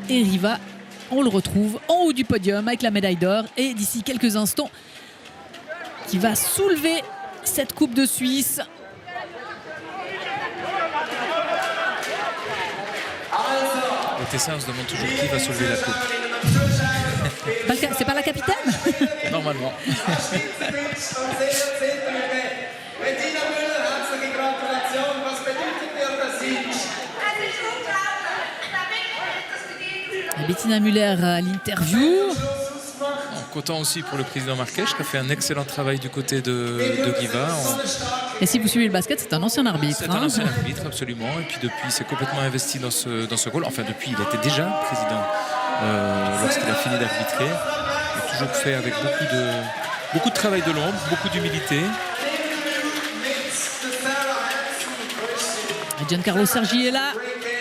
Speaker 1: Et Riva, on le retrouve en haut du podium avec la médaille d'or. Et d'ici quelques instants, qui va soulever cette Coupe de Suisse.
Speaker 2: Les Tessins, on se demande toujours qui va soulever la coupe.
Speaker 1: C'est pas la capitaine?
Speaker 2: Normalement.
Speaker 1: Bettina Müller à l'interview.
Speaker 2: Content aussi pour le président Marquèche qui a fait un excellent travail du côté de Riva.
Speaker 1: Et si vous suivez le basket, c'est un ancien arbitre.
Speaker 2: C'est un ancien arbitre, absolument. Et puis depuis, il s'est complètement investi dans ce rôle. Enfin, depuis, il était déjà président lorsqu'il a fini d'arbitrer. Il a toujours fait avec beaucoup de travail de l'ombre, beaucoup d'humilité.
Speaker 1: Giancarlo Sergi est là.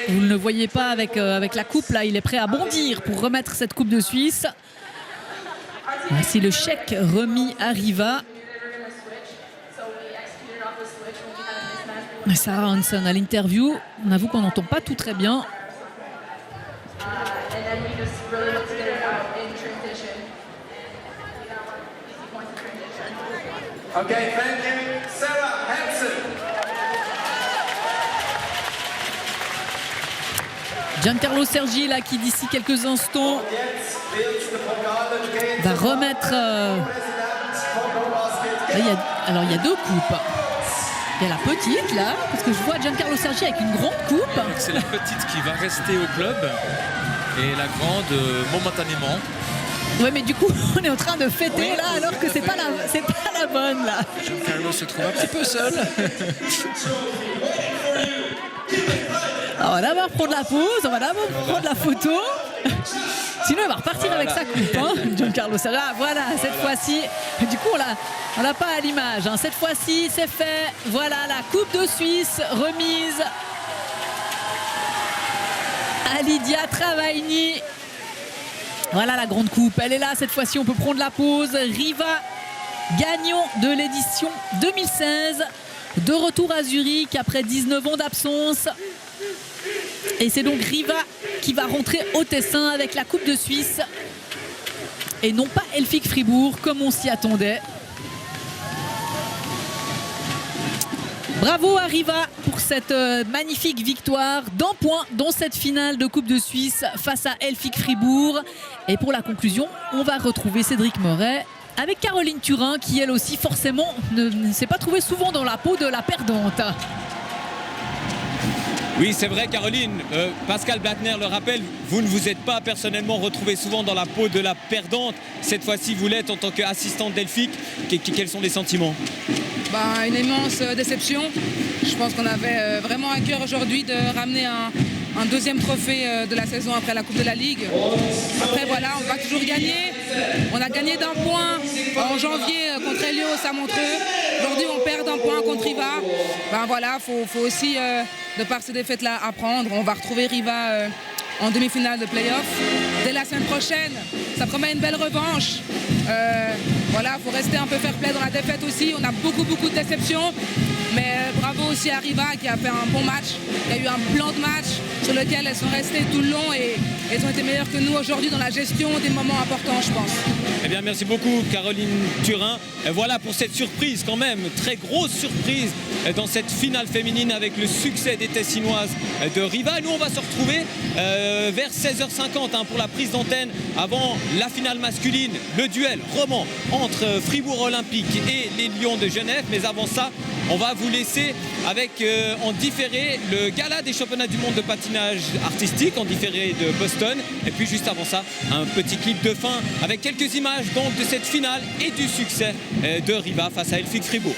Speaker 1: Vous ne le voyez pas avec la coupe. Là, il est prêt à bondir pour remettre cette Coupe de Suisse. Voici le chèque remis à Riva. Sarah Hanson à l'interview. On avoue qu'on n'entend pas tout très bien.
Speaker 6: Okay, thank you. Sarah Hanson.
Speaker 1: Giancarlo Sergi là qui d'ici quelques instants va remettre il y a deux coupes. Il y a la petite là, parce que je vois Giancarlo Sergi avec une grande coupe.
Speaker 2: C'est la petite qui va rester au club et la grande momentanément.
Speaker 1: Ouais, mais du coup on est en train de fêter là alors que c'est pas la bonne là.
Speaker 2: Giancarlo se trouve un petit peu seul.
Speaker 1: Alors, on va d'abord prendre la pause, on va d'abord prendre la photo. Sinon, il va repartir avec sa coupe, hein, Giancarlo Sergi. Voilà, cette fois-ci, du coup, on l'a pas à l'image. Hein. Cette fois-ci, c'est fait. Voilà, la Coupe de Suisse remise à Lydia Travaini. Voilà la grande coupe. Elle est là, cette fois-ci, on peut prendre la pause. Riva, gagnant de l'édition 2016. De retour à Zurich après 19 ans d'absence. Et c'est donc Riva qui va rentrer au Tessin avec la Coupe de Suisse. Et non pas Elfic Fribourg comme on s'y attendait. Bravo à Riva pour cette magnifique victoire d'un point dans cette finale de Coupe de Suisse face à Elfic Fribourg. Et pour la conclusion, on va retrouver Cédric Moret avec Caroline Turin qui elle aussi forcément ne s'est pas trouvée souvent dans la peau de la perdante.
Speaker 3: Oui, c'est vrai, Caroline. Pascal Blattner le rappelle, vous ne vous êtes pas personnellement retrouvé souvent dans la peau de la perdante. Cette fois-ci, vous l'êtes en tant qu'assistante d'Elfic. Quels sont les sentiments?
Speaker 7: Une immense déception. Je pense qu'on avait vraiment à cœur aujourd'hui de ramener un deuxième trophée de la saison après la Coupe de la Ligue. Après, voilà, on va toujours gagner. On a gagné d'un point en janvier contre Helios à Montreux. Aujourd'hui, on perd d'un point contre Riva. Voilà, faut aussi, de par ces défaites-là, apprendre. On va retrouver Riva en demi-finale de play-off. Dès la semaine prochaine, ça promet une belle revanche. Voilà, faut rester un peu fair-play dans la défaite aussi. On a beaucoup de déceptions. Mais bravo aussi à Riva qui a fait un bon match. Il y a eu un plan de match sur lequel elles sont restées tout le long et elles ont été meilleures que nous aujourd'hui dans la gestion des moments importants, je pense.
Speaker 3: Eh bien, merci beaucoup, Caroline Turin. Et voilà pour cette surprise quand même, très grosse surprise dans cette finale féminine avec le succès des Tessinoises de Riva. Nous, on va se retrouver vers 16h50 pour la prise d'antenne avant la finale masculine, le duel roman entre Fribourg Olympique et les Lions de Genève. Mais avant ça, on va vous laisser avec en différé le gala des championnats du monde de patinage artistique en différé de Boston. Et puis juste avant ça, un petit clip de fin avec quelques images donc de cette finale et du succès de Riva face à Elfic Fribourg.